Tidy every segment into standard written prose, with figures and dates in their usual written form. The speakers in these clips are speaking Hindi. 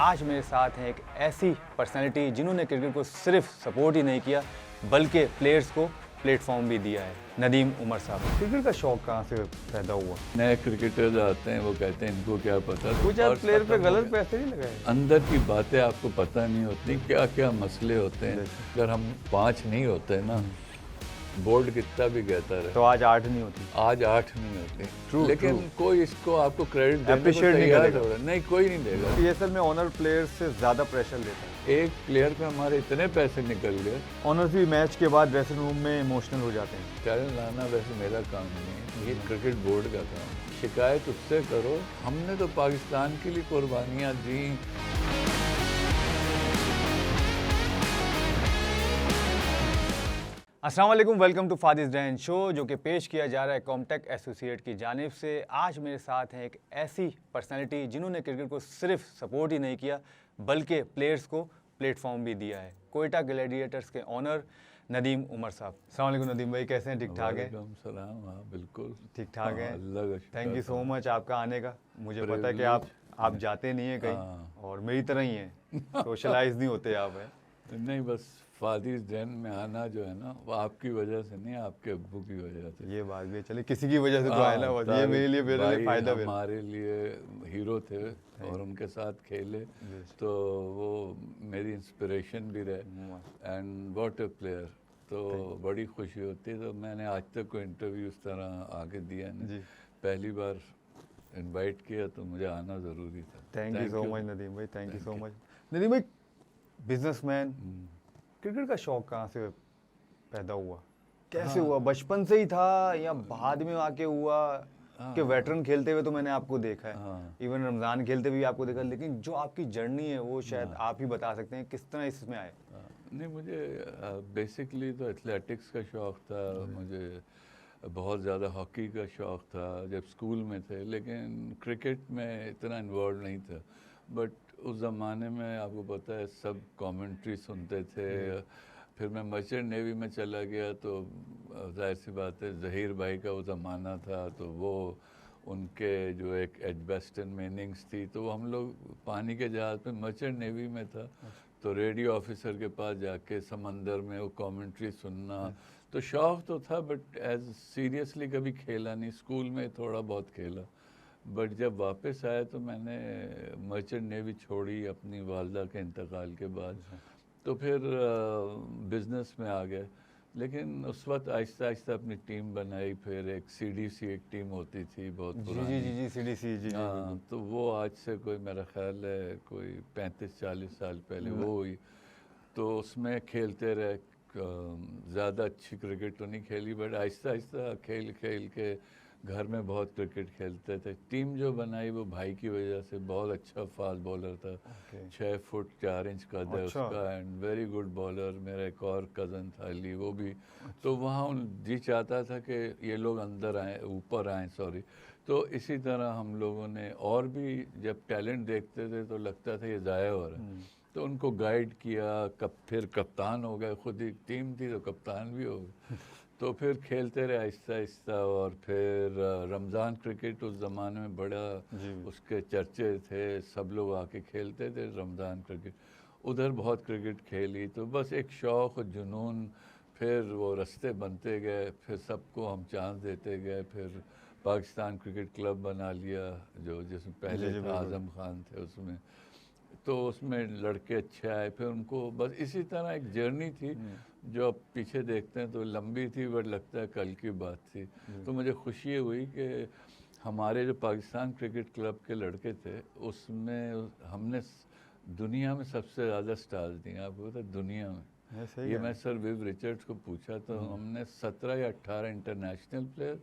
आज मेरे साथ हैं एक ऐसी पर्सनैलिटी जिन्होंने क्रिकेट को सिर्फ सपोर्ट ही नहीं किया बल्कि प्लेयर्स को प्लेटफॉर्म भी दिया है। नदीम उमर साहब, क्रिकेट का शौक कहाँ से पैदा हुआ? नए क्रिकेटर्स आते हैं, वो कहते हैं इनको क्या पता। कुछ आप प्लेयर पे गलत पैसे नहीं लगाए? अंदर की बातें आपको पता नहीं होती, क्या क्या मसले होते हैं। अगर हम 5 नहीं होते ना, बोर्ड कितना भी कहता रहे, तो आज 8 नहीं होती। आज 8 नहीं होते। True, लेकिन true. कोई इसको आपको क्रेडिट देने को Appreciate नहीं तैयार करेगा। हो रहा नहीं, कोई नहीं देगा। पीएसएल में ऑनर प्लेयर से ज्यादा प्रेशर लेता है। एक प्लेयर पे हमारे इतने पैसे निकल गए। ऑनर्स भी मैच के बाद ड्रेसिंग रूम में इमोशनल हो जाते हैं। टैलेंट लाना वैसे मेरा काम नहीं है, ये क्रिकेट बोर्ड का काम है। शिकायत उससे करो। हमने तो पाकिस्तान के लिए कुर्बानियाँ दी। अस्सलाम वालेकुम, वेलकम टू फादिस डैन शो, जो कि पेश किया जा रहा है कॉमटेक एसोसिएट की जानिब से। आज मेरे साथ हैं एक ऐसी पर्सनैलिटी जिन्होंने क्रिकेट को सिर्फ सपोर्ट ही नहीं किया बल्कि प्लेयर्स को प्लेटफॉर्म भी दिया है। कोयटा ग्लैडिएटर्स के ऑनर नदीम उमर साहब। अस्सलाम वालेकुम नदीम भाई, कैसे हैं? ठीक ठाक हैं? वालेकुम सलाम। हाँ बिल्कुल ठीक ठाक है। अल्लाह का शुक्र। थैंक यू सो मच आपका आने का। मुझे पता है कि आप जाते नहीं हैं कहीं और मेरी तरह ही हैं, सोशलाइज नहीं होते आप हैं। नहीं, बस फादिस डैन में आना जो है ना, वो आपकी वजह से नहीं, आपके अब्बू की वजह से। ये बात भी है, चलिए किसी की वजह से तो आए ना, बस ये मेरे लिए फायदा है। हमारे लिए हीरो थे और उनके साथ खेले तो वो मेरी इंस्पिरेशन भी रहे। And what a player. तो बड़ी खुशी होती है। तो मैंने आज तक कोई इंटरव्यू इस तरह आके दिया नहीं, पहली बार इनवाइट किया तो मुझे आना ज़रूरी था। Thank you so much Nadeem भाई, thank you so much. Nadeem भाई, बिजनेसमैन, क्रिकेट का शौक कहाँ से पैदा हुआ? कैसे हुआ? बचपन से ही था या बाद में आके हुआ? कि वेटरन खेलते हुए तो मैंने आपको देखा है, इवन रमज़ान खेलते हुए आपको देखा, लेकिन जो आपकी जर्नी है वो शायद आप ही बता सकते हैं किस तरह इसमें आए। नहीं, मुझे बेसिकली तो एथलेटिक्स का शौक़ था। मुझे बहुत ज़्यादा हॉकी का शौक़ था जब स्कूल में थे, लेकिन क्रिकेट में इतना इन्वॉल्व नहीं था। बट उस ज़माने में आपको पता है सब कमेंट्री सुनते थे। फिर मैं मर्चेंट नेवी में चला गया तो जाहिर सी बात है, ज़हीर भाई का वो ज़माना था, तो वो उनके जो एक एजबेस्टन में इनिंग्स थी, तो हम लोग पानी के जहाज़ पे मर्चेंट नेवी में था, तो रेडियो ऑफिसर के पास जाके समंदर में वो कमेंट्री सुनना। तो शौक़ तो था बट एज सीरियसली कभी खेला नहीं। स्कूल में थोड़ा बहुत खेला, बट जब वापस आया तो मैंने मर्चेंट नेवी छोड़ी अपनी वालदा के इंतकाल के बाद, तो फिर बिज़नेस में आ गए। लेकिन उस वक्त आहिस्ता आहिस्ता अपनी टीम बनाई। फिर एक सीडीसी एक टीम होती थी बहुत पुरानी। जी सीडीसी जी। हाँ, तो वो आज से कोई मेरा ख्याल है कोई 35-40 साल पहले वो हुई। तो उसमें खेलते रहे। ज़्यादा अच्छी क्रिकेट तो नहीं खेली, बट आहिस्ता आहिस्ता खेल खेल के घर में बहुत क्रिकेट खेलते थे। टीम जो बनाई वो भाई की वजह से, बहुत अच्छा फास्ट बॉलर था। 6 फुट 4 इंच कद है उसका, एंड वेरी गुड बॉलर। मेरा एक और कज़न था अली, वो भी। तो वहाँ जी चाहता था कि ये लोग अंदर आए, ऊपर आए, सॉरी। तो इसी तरह हम लोगों ने और भी जब टैलेंट देखते थे तो लगता था ये ज़ाया हो रहा है, तो उनको गाइड किया। फिर कप्तान हो गए, खुद ही टीम थी तो कप्तान भी हो गए। तो फिर खेलते रहे आहिस्ता आहिस्ता। और फिर रमज़ान क्रिकेट उस ज़माने में बड़ा उसके चर्चे थे, सब लोग आके खेलते थे रमज़ान क्रिकेट। उधर बहुत क्रिकेट खेली, तो बस एक शौक़ जुनून। फिर वो रास्ते बनते गए, फिर सबको हम चांस देते गए। फिर पाकिस्तान क्रिकेट क्लब बना लिया, जो जिसमें पहले था आज़म खान थे उसमें, तो उसमें लड़के अच्छे आए। फिर उनको बस इसी तरह एक जर्नी थी जो अब पीछे देखते हैं तो लंबी थी, बट लगता है कल की बात थी। तो मुझे खुशी हुई कि हमारे जो पाकिस्तान क्रिकेट क्लब के लड़के थे उसमें हमने दुनिया में सबसे ज़्यादा स्टार्स दिए। आपको पता है दुनिया में, ये मैं सर विव रिचर्ड्स को पूछा तो हमने 17 या 18 इंटरनेशनल प्लेयर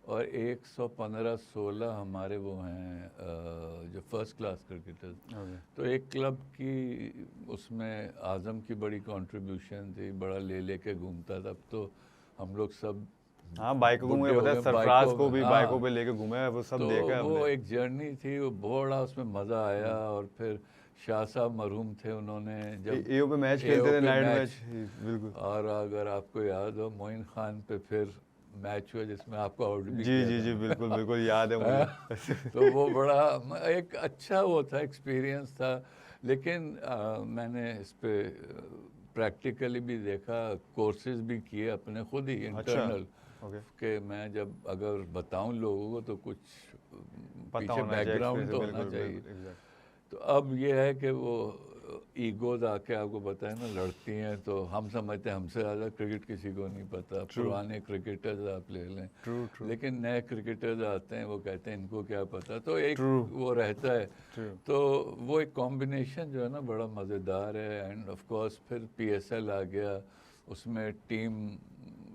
और 115-16 हमारे वो हैं जो फर्स्ट क्लास क्रिकेटर्स। तो एक क्लब की उसमें आज़म की बड़ी कंट्रीब्यूशन थी, बड़ा ले के घूमता था। अब तो हम लोग सब बाइकों को मुझे पता है, सरफराज को भी बाइकों पे लेके घूमे, वो सब देखा है। वो एक जर्नी थी, वो बड़ा उसमें मज़ा आया। और फिर शाह साहब मरहूम थे, उन्होंने जब एओ पे मैच खेलते थे, नाइट मैच, बिल्कुल। और अगर आपको याद हो मोइन खान पे फिर मैच हुआ जिसमें आपको आउट भी जी बिल्कुल बिल्कुल याद है मुझे। तो वो बड़ा एक अच्छा वो था, एक्सपीरियंस था। लेकिन मैंने इस पे प्रैक्टिकली भी देखा, कोर्सेज भी किए अपने खुद ही इंटरनल, ओके, कि मैं जब अगर बताऊं लोगों को तो कुछ पता पीछे होना चाहिए, बैकग्राउंड तो experience, होना बिल्कुल चाहिए। बिल्कुल एग्जैक्ट। तो अब ये है कि वो ईगोज आके आपको बताए ना लड़ती हैं, तो हम समझते हैं हमसे ज़्यादा क्रिकेट किसी को नहीं पता। पुराने क्रिकेटर्स आप ले लें, ट्रू ट्रू लेकिन नए क्रिकेटर्स आते हैं वो कहते हैं इनको क्या पता, तो एक ट्रू वो रहता है। ट्रू तो वो एक कॉम्बिनेशन जो है ना बड़ा मज़ेदार है। एंड ऑफ कोर्स फिर पीएसएल आ गया, उसमें टीम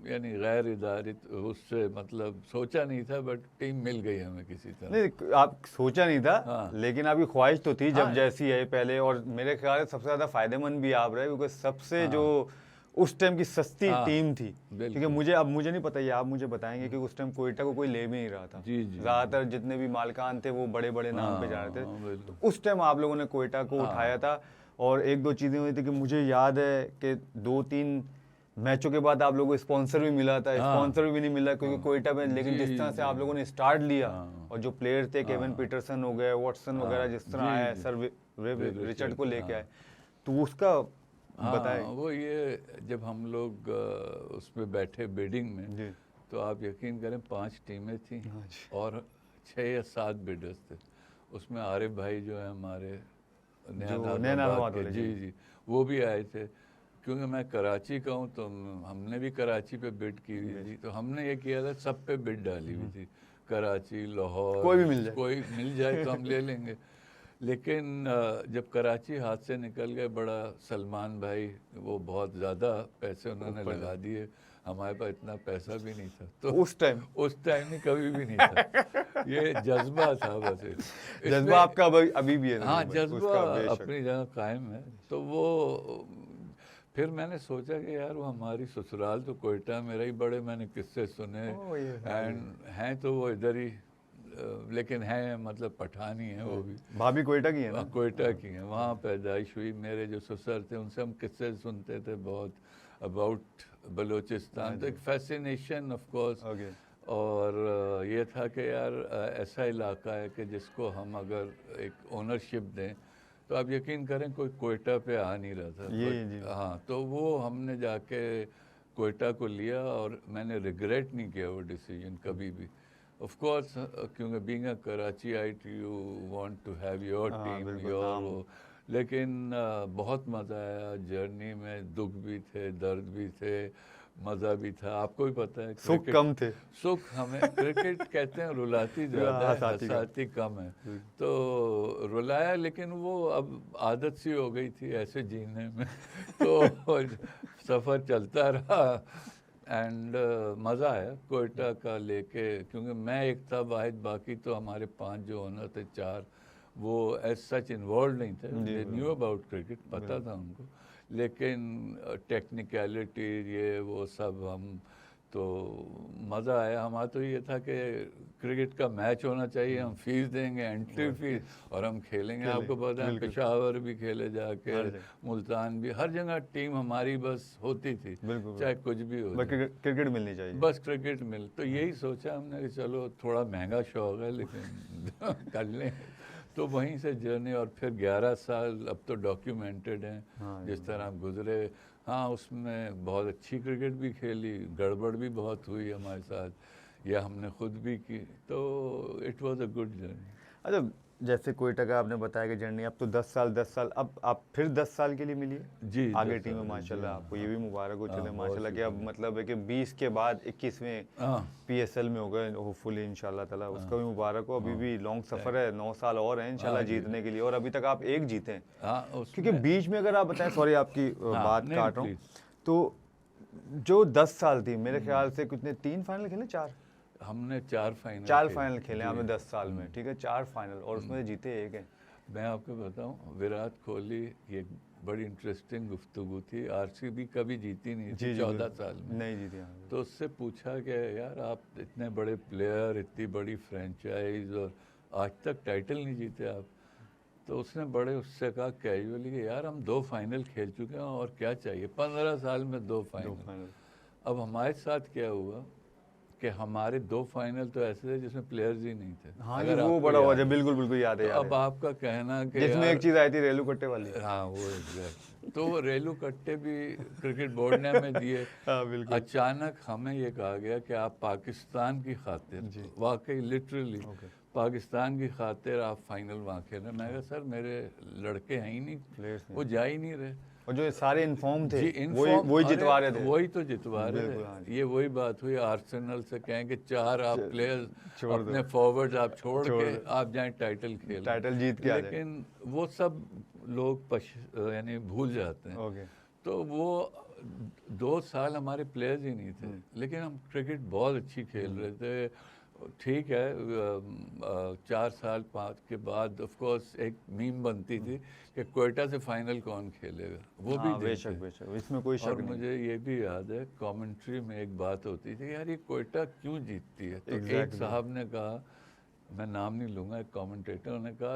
यानी गैर इदारित, उससे मतलब सोचा नहीं था, बट टीम मिल गई हमें किसी तरह। नहीं, आप सोचा नहीं था, हाँ। लेकिन आपकी ख्वाहिश तो थी जब हाँ। जैसी है पहले, और मेरे ख्याल से सबसे ज़्यादा फायदेमंद भी आप रहे, क्योंकि सबसे हाँ। जो उस टाइम की सस्ती हाँ, टीम थी। ठीक है, बिल्कुल। मुझे नहीं पता, ये आप मुझे बताएंगे कि उस टाइम कोयटा को कोई ले भी नहीं रहा था। जी, जी, ज़्यादातर जितने भी मालिकान थे वो बड़े बड़े नाम पे जा रहे थे। हाँ, बिल्कुल। तो उस टाइम आप लोगों ने कोयटा को हाँ। उठाया था, और एक दो चीज़ें हुई थी कि मुझे याद है कि 2-3 मैचों के बाद आप लोगों को स्पॉन्सर भी मिला था, हाँ। स्पॉन्सर भी नहीं मिला क्योंकि कोयटा में, लेकिन जी, जिस तरह से जी। आप लोगों ने स्टार्ट लिया, हाँ। और जो प्लेयर थे केविन हाँ। पीटरसन हो गए, वॉटसन वगैरह, जिस तरह जी, आया जी। सर विव रिचर्ड को लेके हाँ। आए, तो उसका हाँ, बताए। वो ये जब हम लोग उसमें बैठे बिडिंग में, जी तो आप यकीन करें 5 टीमें थी हाँ जी। और 6 या 7 बिडर्स थे। उसमें आरिफ भाई जो है हमारे जो नैना नैनाबाद के, वाले, जी जी, वो भी आए थे। क्योंकि मैं कराची का हूँ तो हमने भी कराची पे बिड की हुई थी, तो हमने ये किया था, सब पे बिड डाली हुई थी, कराची, लाहौर, कोई भी मिल जाए। कोई मिल जाए तो हम ले लेंगे। लेकिन जब कराची हाथ से निकल गए, बड़ा सलमान भाई वो बहुत ज़्यादा पैसे उन्होंने ऊपर लगा दिए, हमारे पास इतना पैसा भी नहीं था, तो उस टाइम उस टाइम ही कभी भी नहीं था। ये जज्बा था बस इसलिए। जज्बा आपका अभी भी है हाँ, नदीम भाई, जज्बा उसका बेशक। अपनी जगह कायम है। तो वो फिर मैंने सोचा कि यार वो हमारी ससुराल तो कोयटा, मेरा ही बड़े मैंने किस्से सुने, ओ, ये एंड हैं तो वो इधर ही, लेकिन हैं मतलब पठानी है वो भी, भाभी कोयटा की है ना। कोयटा की है। वहाँ पैदाइश हुई, मेरे जो ससुर थे उनसे हम किस्से सुनते थे बहुत अबाउट बलूचिस्तान। तो एक फैसिनेशन ऑफ कोर्स। ओके, और ये था कि यार ऐसा इलाका है कि जिसको हम अगर एक ओनरशिप दें, तो आप यकीन करें कोई कोयटा पे आ नहीं रहा था। ये जी हाँ, तो वो हमने जाके कोयटा को लिया, और मैंने रिग्रेट नहीं किया वो डिसीजन कभी भी। ऑफ कोर्स, क्योंकि being a Karachiite, you want to have your हाँ, टीम, बिल्कुल, योर नाम। वो। लेकिन बहुत मज़ा आया जर्नी में, दुख भी थे, दर्द भी थे, मज़ा भी था। आपको भी पता है सुख क्रिकेट, कम थे, सुख हमें क्रिकेट कहते हैं रुलाती ज़्यादा है, हंसाती कम। हंसाती कम है। तो रुलाया, लेकिन वो अब आदत सी हो गई थी ऐसे जीने में। तो सफ़र चलता रहा, एंड मज़ा आया कोयटा का लेके, क्योंकि मैं एक था वाहिद, बाकी तो हमारे 5 जो ओनर थे, 4 वो एज सच इन्वॉल्व नहीं थे। दे न्यू अबाउट क्रिकेट, पता था उनको, लेकिन टेक्निकलिटी ये वो सब हम, तो मज़ा आया। हमारा तो ये था कि क्रिकेट का मैच होना चाहिए, हम फीस देंगे, एंट्री फीस, और हम खेलेंगे। आपको पता है पेशावर भी खेले जाके, मुल्तान भी, हर जगह टीम हमारी बस होती थी, चाहे कुछ भी हो जाए, क्रिकेट मिलनी चाहिए, बस क्रिकेट मिल। तो यही सोचा हमने कि चलो थोड़ा महंगा शौक है लेकिन कर लें। तो वहीं से जर्नी, और फिर 11 साल अब तो डॉक्यूमेंटेड हैं जिस तरह हम गुजरे। हाँ, उसमें बहुत अच्छी क्रिकेट भी खेली, गड़बड़ भी बहुत हुई हमारे साथ, या हमने खुद भी की, तो it was a good journey. अच्छा, जैसे कोयटा का आपने बताया कि जर्नी, अब तो 10 साल, अब आप फिर 10 साल के लिए मिलिए जी, आगे टीम में, माशाल्लाह आपको ये भी मुबारक हो। चले बहुत माशाल्लाह कि अब मतलब है कि 20 के बाद 21वें हाँ, पीएसएल में हो गए होपफुली इंशाल्लाह ताला, उसका भी मुबारक हो। अभी भी लॉन्ग सफ़र है, 9 साल और हैं इंशाल्लाह जीतने के लिए, और अभी तक आप एक जीते हैं। हाँ, क्योंकि बीच में अगर आप बताएं, सॉरी आपकी बात नहीं, काट रहा हूँ, तो जो 10 साल थी, मेरे ख्याल से कितने, 3 फाइनल खेले, 4 हमने 4 फाइनल 4 फाइनल खेले आपने 10 साल में, ठीक है, 4 फाइनल, और उसमें जीते एक है। मैं आपको बताऊं, विराट कोहली, ये बड़ी इंटरेस्टिंग गुफ्तगू थी, आरसीबी कभी जीती नहीं थी 14 साल में, नहीं जीती हाँ। तो उससे पूछा कि यार आप इतने बड़े प्लेयर, इतनी बड़ी फ्रेंचाइज, और आज तक टाइटल नहीं जीते आप। तो उसने बड़े उससे कहा कैजुअली कि यार हम 2 फाइनल खेल चुके हैं और क्या चाहिए, 15 साल में 2 फाइनल। अब हमारे साथ क्या हुआ कि हमारे 2 फाइनल तो ऐसे थे जिसमें प्लेयर्स ही नहीं थे। हाँ जी, अगर वो आपको बड़ा हुआ याद था, है। बिल्कुल बिल्कुल याद है, तो याद अब है। आपका कहना कि जिसमें यार एक चीज आई थी रेलू कट्टे वाली। हाँ वो एग्जैक्ट, तो वो रेलू कट्टे भी क्रिकेट बोर्ड ने हमें दिए। हाँ बिल्कुल। अचानक हमें ये कहा गया कि आप पाकिस्तान की खातिर, जी। वाकई लिटरली ओके। पाकिस्तान की खातिर आप फाइनल वहाँ खेल रहे हैं। मैं कहा सर मेरे लड़के हैं ही नहीं, प्लेयर्स वो जा ही नहीं रहे। और जो सारे इन्फॉर्म थे जी वही इनफॉर्म, वही अरे जितवा रहे थे। वही तो जितवा रहे बिल्कुल, हाँ थे। जी। ये वही बात हुई आर्सेनल से, कहें कि 4 आप प्लेयर्स छोड़ दो। अपने फॉरवर्ड्स आप छोड़ छोड़ के दो। आप जाएं टाइटल खेलें। टाइटल जीत के आ जाए। लेकिन वो सब लोग यानी भूल जाते हैं। ओके। तो वो 2 साल हमारे प्लेयर्स ही नहीं थे, लेकिन हम क्रिकेट बहुत अच्छी खेल रहे थे। ठीक है, 4 साल 5 के बाद ऑफ कोर्स एक मीम बनती थी कि क्वेटा से फाइनल कौन खेलेगा, वो भी हाँ दिन बेशक थे। बेशक, इसमें कोई और शक नहीं। मुझे ये भी याद है कमेंट्री में एक बात होती थी, यार ये क्वेटा क्यों जीतती है। तो एक Exactly. साहब ने कहा, मैं नाम नहीं लूँगा, एक कमेंटेटर ने कहा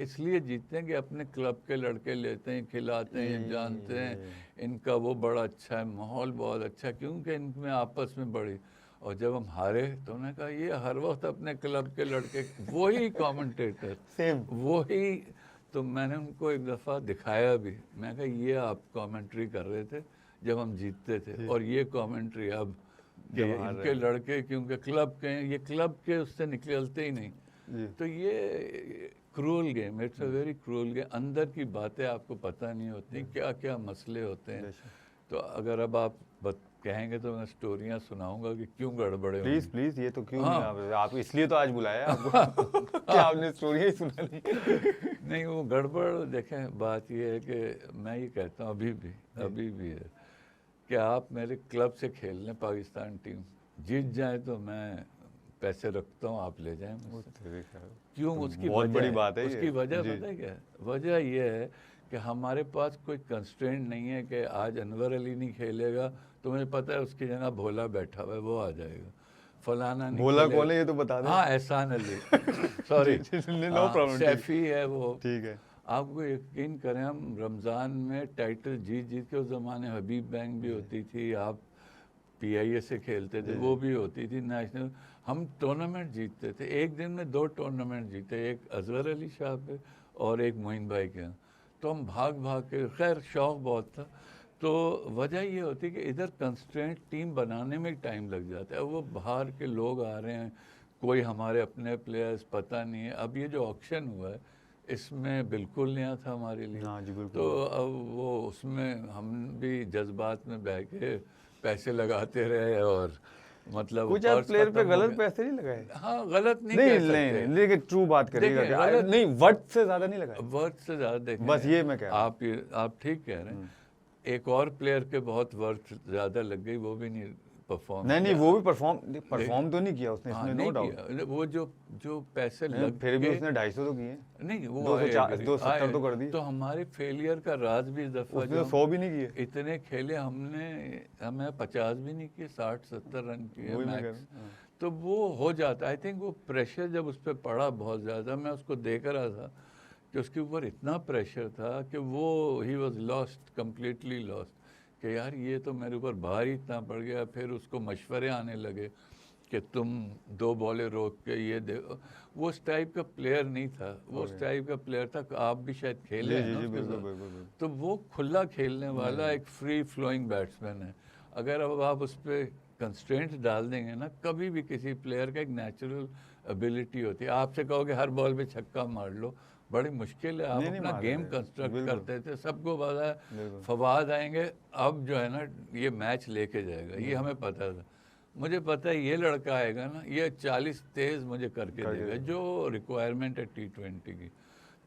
इसलिए जीतते हैं कि अपने क्लब के लड़के लेते हैं, खिलाते हैं, ये जानते हैं इनका वो बड़ा अच्छा है, माहौल बहुत अच्छा है, क्योंकि इनमें आपस में बड़ी। और जब हम हारे तो उन्होंने कहा ये हर वक्त अपने क्लब के लड़के, वही कमेंटेटर सेम। वही। तो मैंने उनको एक दफ़ा दिखाया भी, मैं कहा ये आप कमेंट्री कर रहे थे जब हम जीतते थे, और ये कमेंट्री अब कि जब हार इनके लड़के क्योंकि क्लब के हैं, ये क्लब के उससे निकलते ही नहीं। जी। तो ये cruel game, it's a very cruel game. अंदर की बातें आपको पता नहीं होती, क्या क्या मसले होते हैं। तो अगर अब आप कहेंगे तो मैं स्टोरियाँ सुनाऊंगा कि क्यों गड़बड़े प्लीज होंगे। प्लीज, ये तो क्यों हाँ। नहीं, आप इसलिए तो आज बुलाया आपको कि आपने स्टोरी ही सुना नहीं। नहीं वो गड़बड़, देखें बात ये है कि मैं ये कहता हूँ अभी भी है कि आप मेरे क्लब से खेल लें, पाकिस्तान टीम जीत जाए तो मैं पैसे रखता हूँ, आप ले जाएं मुझसे। क्यों, उसकी बहुत वजह बड़ी बात है उसकी ये। वजह जी। पता है क्या है? वजह ये है कि हमारे पास कोई कंस्ट्रेंट नहीं है कि आज अनवर अली नहीं खेलेगा तो मुझे पता है उसकी जगह भोला बैठा हुआ है, वो आ जाएगा। फलाना नहीं भोला खेलेगा। कौन है ये तो बता दें। हाँ Ehsan Ali sorry, no problem. Saifi है वो। ठीक है। आपको यकीन करें हम रमज़ान में टाइटल जीत जीत के, उस ज़माने हबीब बैंक भी होती थी, आप PIA से खेलते थे, वो भी होती थी नेशनल, हम टूर्नामेंट जीतते थे। एक दिन में 2 टूर्नामेंट जीते, एक अजहर अली शाह पे और एक मोइन भाई के यहाँ। तो हम भाग भाग के, खैर शौक़ बहुत था। तो वजह ये होती कि इधर कंस्ट्रेंट टीम बनाने में टाइम लग जाता है, वो बाहर के लोग आ रहे हैं, कोई हमारे अपने प्लेयर्स पता नहीं है। अब ये जो ऑक्शन हुआ है इसमें बिल्कुल नया था हमारे लिए। हाँ जी बिल्कुल। तो अब वो उसमें हम भी जज्बात में बह के पैसे लगाते रहे, और मतलब कुछ आप पर्स प्लेयर पे खत्म हो गलत गया। पैसे नहीं लगाए? हाँ गलत नहीं नहीं कह नहीं सकते। नहीं, लेकिन ट्रू बात करिएगा देखिए, कि गलत- नहीं, वर्थ से ज्यादा नहीं लगाए। वर्थ से ज़्यादा देखें, बस ये मैं कह रहा हूँ। आप ठीक कह रहे हैं। एक और प्लेयर के बहुत वर्थ ज़्यादा लग गई, वो भी नहीं परफॉर्म नहीं नहीं, किया। वो भी परफॉर्म तो नहीं किया उसने, हाँ, इसमें नो नहीं डाउट। किया। वो जो पैसे लग फिर भी के, उसने 250 तो किए। नहीं वो 270 तो कर दिए। तो हमारे फेलियर का राज भी इस दफा उसने तो 100 भी नहीं किए। इतने खेले हमने, हमें 50 भी नहीं किए, 60-70 रन किए वही मैं कह मैक्स। रहा हूँ। तो वो हो जाता, आई थिंक वो प्रेशर जब उस पर पड़ा बहुत ज़्यादा, मैं उसको देख रहा था कि उसके ऊपर इतना प्रेशर था कि वो he was lost, completely lost, कि यार ये तो मेरे ऊपर भार ही इतना पड़ गया। फिर उसको मशवरे आने लगे कि तुम 2 बॉलें रोक के ये दे। वो उस टाइप का प्लेयर नहीं था, वो उस टाइप का प्लेयर था, आप भी शायद खेले हैं ना उसके साथ। तो वो खुला खेलने वाला एक फ्री फ्लोइंग बैट्समैन है। अगर अब आप उस पर कंस्ट्रेंट डाल देंगे ना, कभी भी किसी प्लेयर का एक नेचुरल एबिलिटी होती है, आपसे कहोगे हर बॉल पे छक्का मार लो, बड़ी मुश्किल है। आप अपना गेम कंस्ट्रक्ट करते थे, सबको पता है फवाद आएंगे, अब जो है ना ये मैच लेके जाएगा, ये हमें पता था। मुझे पता है ये लड़का आएगा ना, ये 40 तेज मुझे करके देगा, जो रिक्वायरमेंट है T20 की।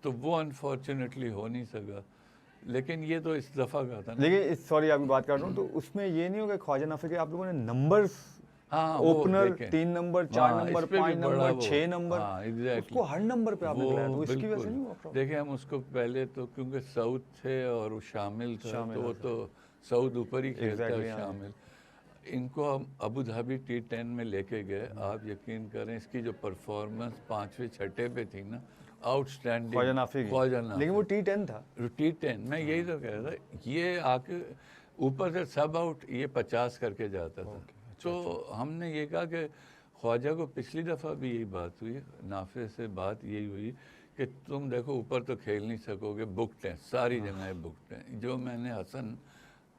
तो वो अनफॉर्चुनेटली हो नहीं सका, लेकिन ये तो इस दफ़ा का था ना। लेकिन सॉरी आपकी बात कर रहा हूँ, तो उसमें ये नहीं होगा ख्वाजा नाफी के आप लोगों ने नंबर्स, हाँ, opener 3 number, 4 number, 5 number, 6 number, हाँ, exactly। उसको हर नंबर पे आपने लगाया, तो इसकी वजह से नहीं हुआ? देखिए हम उसको पहले तो क्योंकि साउथ थे और वो शामिल था, तो वो तो साउथ ऊपर ही खेलता है शामिल। इनको हम अबू धाबी T10 में लेके गए, आप यकीन करें इसकी जो परफॉर्मेंस 5वें 6ठे पे थी ना, आउटस्टैंडिंग। ख्वाजा नाफी, लेकिन वो T10 था। T10 मैं यही तो कह रहा था, ये आके ऊपर से सब आउट ये 50 करके जाता था। तो हमने ये कहा कि ख्वाजा को पिछली दफ़ा भी यही बात हुई, नाफे से बात यही हुई कि तुम देखो ऊपर तो खेल नहीं सकोगे, बुकड हैं, सारी जगहें बुकड हैं। जो मैंने हसन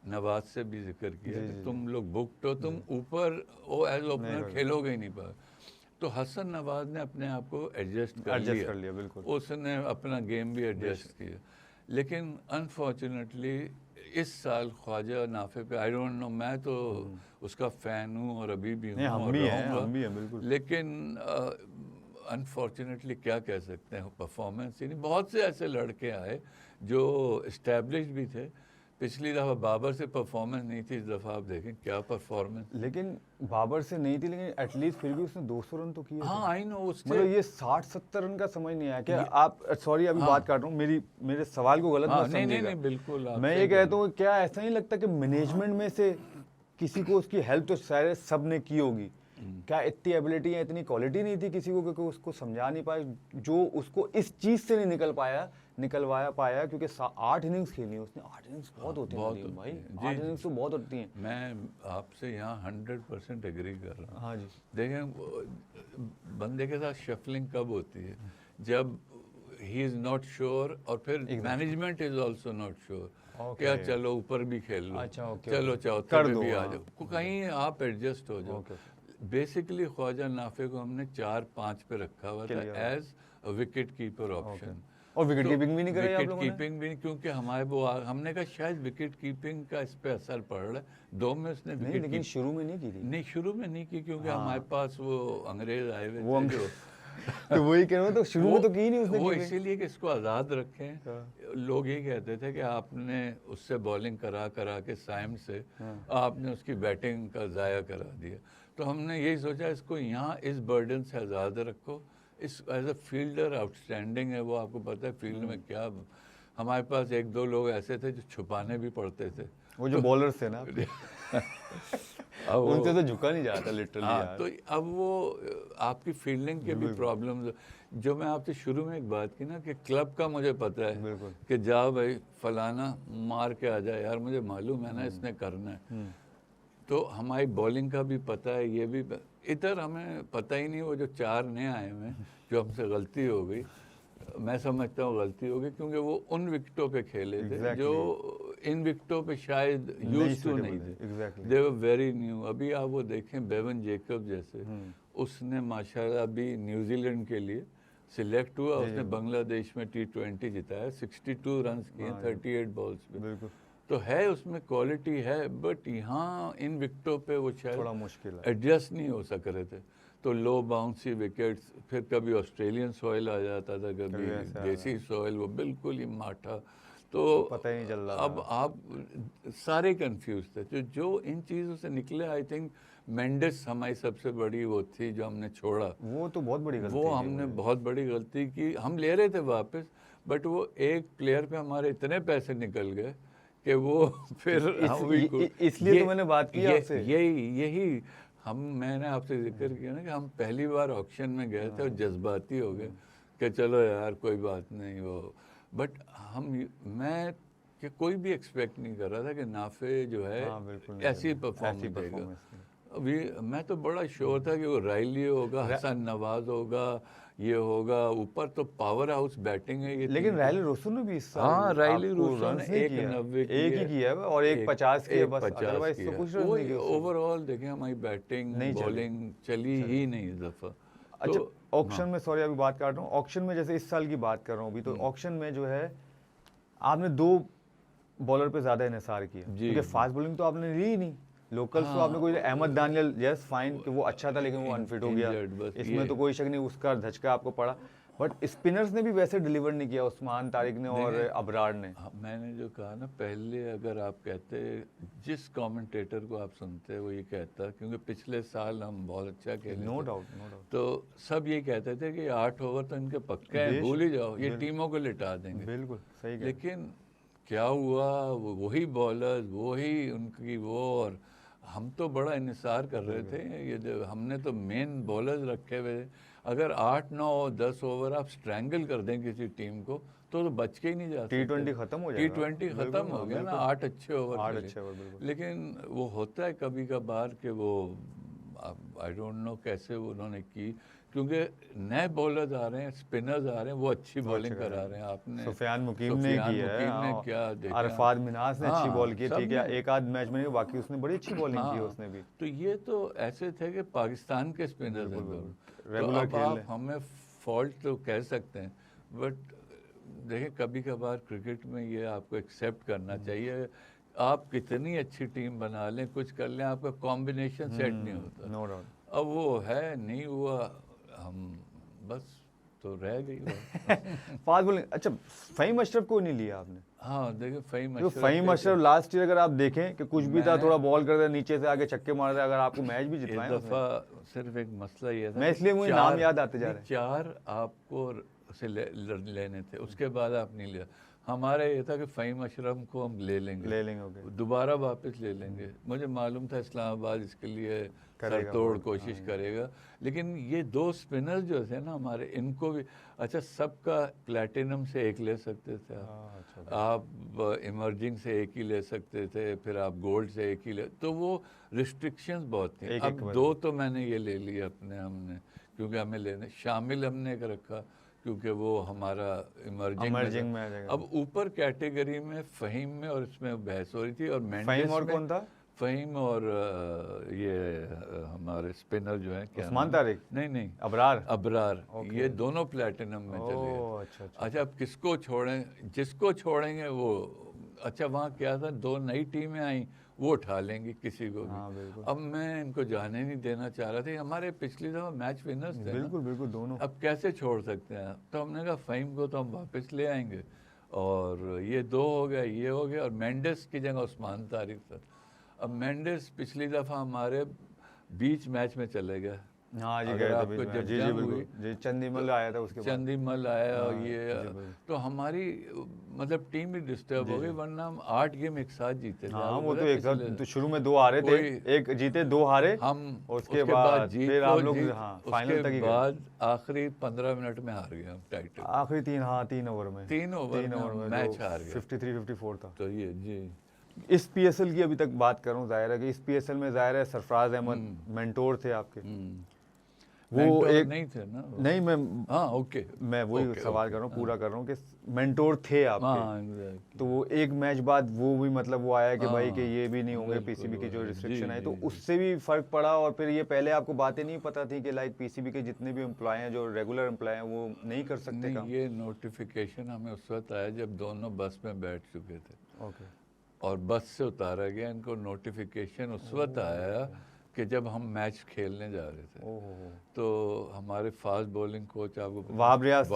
नवाज से भी जिक्र किया कि तुम लोग बुकड हो, तुम ऊपर वो एज ओपनर खेलोगे ही नहीं पाओगे। तो हसन नवाज ने अपने आप को एडजस्ट कर लिया, बिल्कुल। उसने अपना गेम भी एडजस्ट किया। लेकिन अनफॉर्चुनेटली इस साल ख्वाजा नाफे पे आई डोंट नो, मैं तो उसका फ़ैन हूँ और अभी भी हूँ और रहूँगा, लेकिन अनफॉर्चुनेटली क्या कह सकते हैं, परफॉर्मेंस ही नहीं। बहुत से ऐसे लड़के आए जो इस्टेब्लिश भी थे, पिछली दफ़ा बाबर से परफॉर्मेंस नहीं थी, इस दफ़ा आप देखें क्या परफॉर्मेंस। लेकिन बाबर से नहीं थी, लेकिन एटलीस्ट फिर भी उसने 200 रन तो किए। हाँ आई नो, उससे मतलब ये 60-70 रन का समझ नहीं आया क्या आप? सॉरी अभी बात काट रहा हूँ, मेरे सवाल को गलत मत समझिएगा। नहीं बिल्कुल, मैं ये कहता हूँ क्या ऐसा नहीं लगता कि मैनेजमेंट में से किसी को उसकी हेल्प तो शायद सब ने की होगी, क्या इतनी एबिलिटी या इतनी क्वालिटी नहीं थी किसी को, क्योंकि उसको समझा नहीं पाए, जो उसको इस चीज से नहीं निकलवाया पाया, क्योंकि 8 इनिंग्स खेली उसने। 8 इनिंग्स बहुत होती हैं भाई, 8 इनिंग्स तो बहुत होती हैं। मैं आपसे यहाँ 100% एग्री कर रहा हूँ। हाँ जी, देखें बंदे के साथ शफलिंग कब होती है, जब ही इज नॉट श्योर और फिर management is also not sure, क्या चलो ऊपर भी खेल लो, चलो चौथे पे भी आ जाओ, कहीं आप एडजस्ट हो जाओ। बेसिकली ख्वाजा नाफे को हमने 4-5 पे रखा हुआ था एज विकेट कीपर ऑप्शन, और विकेट कीपिंग भी नहीं करे आप लोगों ने? कीपिंग भी नहीं, क्योंकि हमारे वो हमने कहा शायद विकेट कीपिंग का इस पे असर पड़ रहा है। 2 में उसने विकेट, लेकिन शुरू में नहीं की थी। नहीं शुरू में नहीं की, क्योंकि हमारे पास वो अंग्रेज आए हुए थे जो तो वही कह रहा हूँ, तो शुरू में तो की नहीं उसने। वो इसीलिए कि इसको आज़ाद रखें। लोग ये कहते थे कि आपने उससे बॉलिंग करा के साइम से आपने उसकी बैटिंग का ज़ाया करा दिया। तो हमने यही सोचा इसको यहाँ इस बर्डन से आज़ाद रखो। इस एज अ फील्डर आउटस्टैंडिंग है वो, आपको पता है फील्ड में क्या, हमारे पास 1-2 लोग ऐसे थे जो छुपाने भी पड़ते थे, वो जो बॉलर्स थे ना उनसे तो झुका नहीं जाता लिटरली। हाँ, तो अब वो आपकी फील्डिंग के भी प्रॉब्लम्स, जो मैं आपसे शुरू में एक बात की ना कि क्लब का मुझे पता है कि जाओ भाई फलाना मार के आ जाए, यार मुझे मालूम है ना इसने करना है। तो हमारी बॉलिंग का भी पता है, ये भी इधर हमें पता ही नहीं। वो जो 4 नए आए हुए जो हमसे गलती हो गई, मैं समझता हूँ गलती हो गई, क्योंकि वो उन विकेटों पे खेले थे जो इन विकेटों पे शायद यूज टू नहीं थे, दे वर वेरी न्यू। अभी आप वो देखें बेवन जेकब जैसे, उसने माशाल्लाह अभी न्यूजीलैंड के लिए सिलेक्ट हुआ, उसने बांग्लादेश में T20 जिताया, 62 रन किए 38 बॉल्स पे। तो है उसमें क्वालिटी है, बट यहाँ इन विकेटों पे वो शायद थोड़ा मुश्किल है, एडजस्ट नहीं हो सक रहे थे। तो लो बाउंसी विकेट्स, फिर कभी ऑस्ट्रेलियन सॉइल आ जाता था, कभी देसी सॉइल, वो बिल्कुल ही माठा, तो पता ही नहीं चल रहा। अब आप सारे कंफ्यूज थे। जो इन चीज़ों से निकले, आई थिंक मेंडिस हमारी सबसे बड़ी वो थी जो हमने छोड़ा, वो तो बहुत बड़ी गलती, वो हमने बहुत बड़ी गलती की। हम ले रहे थे वापस, बट वो एक प्लेयर पे हमारे इतने पैसे निकल गए कि वो फिर इसलिए तो मैंने बात की आपसे। यही मैंने आपसे जिक्र किया ना कि हम पहली बार ऑक्शन में गए थे और जज्बाती हो गए कि चलो यार कोई बात नहीं वो, बट मैं कि कोई भी एक्सपेक्ट नहीं कर रहा था कि नाफे जो है ऐसी परफॉर्मेंस देगा। अभी मैं तो बड़ा श्योर था कि वो राइली होगा, हसन नवाज होगा, ये होगा, ऊपर तो पावर हाउस बैटिंग है ये। लेकिन राइली रोसो ने भी इस साल, हाँ राइली रोसो ने 190 एक ही किया है और 150 किया बस, अदरवाइज तो कुछ नहीं किया। ओवरऑल देखें हमारी बैटिंग बॉलिंग चली ही नहीं इस दफा। अच्छा ऑक्शन में, सॉरी अभी बात काट रहा हूँ, ऑक्शन में जैसे इस साल की बात कर रहा हूँ अभी, तो ऑक्शन में जो है आपने 2 बॉलर पे ज्यादा इन्हिसार किया, क्योंकि फास्ट बॉलिंग तो आपने ली ही नहीं। लोकल्स तो आपने कोई अहमद दानियल, यस फाइन कि वो अच्छा था लेकिन वो अनफिट हो गया, इसमें तो कोई शक नहीं, उसका धचका आपको पड़ा। बट स्पिनर्स ने भी वैसे डिलीवर नहीं किया, उस्मान तारिक ने और अबरार ने। मैंने जो कहा ना पहले, अगर आप कहते जिस कमेंटेटर को आप सुनते वो ये कहता, क्योंकि पिछले साल हम बहुत अच्छा खेले, नो डाउट, तो सब ये कहते थे कि 8 ओवर तो इनके पक्के हैं, भूल ही जाओ, ये टीमों को लिटा देंगे। बिल्कुल सही। लेकिन क्या हुआ, वही बॉलर्स वही उनकी वो, और हम तो बड़ा इन्हिसार कर रहे थे। ये जो हमने तो मेन बॉलर्स रखे हुए, अगर 8, 9, 10 ओवर आप स्ट्रैंगल कर दें किसी टीम को तो बच के ही नहीं जा सकते। T20 खत्म हो जाएगा। T20 खत्म हो गया ना, 8 अच्छे ओवर 8 खेले। अच्छे ओवर, बिल्कुल। लेकिन वो होता है कभी कभार कि वो आई डोंट नो कैसे उन्होंने की, क्योंकि नए बॉलर्स आ रहे हैं, स्पिनर्स आ रहे हैं, वो अच्छी बॉलिंग करा रहे हैं। आपने सुफियान मुकीम ने सुफियान की है, मुकीम ने हाँ, क्या देखा, अरफात मिनास ने अच्छी हाँ, बॉल की है, ठीक है, सबने। एक आध मैच में नहीं, बाकी उसने बड़ी अच्छी बॉलिंग की है हाँ, उसने भी। तो ये तो ऐसे थे कि पाकिस्तान के स्पिनर्स हैं दोनों, तो रेगुलर अब खेल आप रहे हैं। हमें फॉल्ट तो कह सकते हैं, बट देखिए कभी कभार क्रिकेट में ये आपको एक्सेप्ट करना चाहिए। आप कितनी अच्छी टीम बना लें, कुछ कर लें, आपका कॉम्बिनेशन सेट नहीं होता। No doubt. अब वो है नहीं हुआ, हम बस तो रह गई वो। फास्ट बॉलिंग, अच्छा, फ़हीम अशरफ को नहीं लिया आपने? हाँ देखिए फ़हीम जो अशरफ फ़हीम अशरफ लास्ट ईयर अगर आप देखें कि कुछ भी था, थोड़ा बॉल कर रहा नीचे से आगे छक्के मार रहा है, अगर आपको मैच भी इस जितवाए दफ़ा सिर्फ एक मसला ये था, मैं इसलिए मुझे नाम याद आते जा रहे हैं। 4 आपको से लेने थे, उसके बाद आप नहीं लिया। हमारा ये था कि फ़हीम अशरफ को हम ले लेंगे, ओके, दोबारा वापस ले लेंगे। मुझे मालूम था इस्लामाबाद इसके लिए करेगा सरतोड़ बहुत, कोशिश करेगा, लेकिन ये 2 स्पिनर जो थे ना हमारे, इनको भी अच्छा, सबका प्लेटिनम से एक ले सकते थे आप इमर्जिंग से एक ही ले सकते थे, फिर आप गोल्ड से एक ही ले, तो वो रिस्ट्रिक्शंस बहुत थी। अब 2 तो मैंने ये ले लिए अपने, हमने, क्योंकि हमें लेने शामिल हमने एक रखा, क्योंकि वो हमारा इमर्जिंग में आ जाएगा। अब ऊपर कैटेगरी में फ़हीम में और इसमें बहस हो रही थी, और फ़हीम और कौन था? फ़हीम और ये हमारे स्पिनर जो हैं, क्या उस्मान तारिक? नहीं, अबरार, ये दोनों प्लेटिनम में चले गए। अच्छा, अब किसको छोड़ें, जिसको छोड़ेंगे वो, अच्छा वहाँ क्या था, 2 नई टीमें आई, वो उठा लेंगी किसी को भी। अब मैं इनको जाने नहीं देना चाह रहा था, हमारे पिछली दफ़ा मैच विनर्स थे, बिल्कुल दोनों। अब कैसे छोड़ सकते हैं, तो हमने कहा फ़हीम को तो हम वापस ले आएंगे, और ये 2 हो गया, ये हो गया, और मेंडिस की जगह उस्मान तारिक था। अब मेंडिस पिछली दफ़ा हमारे बीच मैच में चले गया। हाँ जी, अगर आपको जब जंग हुई, जी, चंदीमल आया था उसके बाद, चंदीमल आया, और ये तो हमारी मतलब टीम ही डिस्टर्ब हो गई, वरना हम 8 गेम एक साथ जीते थे। हाँ, वो तो एक साथ, तो शुरू में 2 हारे थे, एक जीते 2 हारे, हम उसके बाद जीत फिर आप लोग फाइनल तक ही गए, बाद आखिरी 15 मिनट में हार गए हम टाइटल, आखिरी 3 ओवर में, 3 ओवर में मैच हार गए, 53-54 था। तो ये जी, इस पीएसएल की अभी तक बात करूं, जाहिर है कि इस पीएसएल में जाहिर है सरफराज अहमद मेंटोर थे आपके, वो एक नहीं थे ना, नहीं, मैं ओके, मैं वही सवाल कर रहा हूँ, पूरा कर रहा हूँ कि मेंटोर थे आपके, तो वो एक मैच बाद वो भी मतलब वो आया कि भाई कि ये भी नहीं होंगे, पीसीबी की जो रिस्ट्रिक्शन है, तो उससे भी फर्क पड़ा, और फिर ये पहले आपको बातें नहीं पता थी कि लाइक पीसीबी के जितने भी एम्प्लॉय हैं, जो रेगुलर एम्प्लॉय हैं, वो नहीं कर सकते काम? ये नोटिफिकेशन हमें उस वक्त आया जब दोनों बस में बैठ चुके थे, ओके, और बस से उतारा गया, इनको नोटिफिकेशन उस वक्त आया कि जब हम मैच खेलने जा रहे थे, तो हमारे फास्ट बॉलिंग कोच आपको वहाब रियाज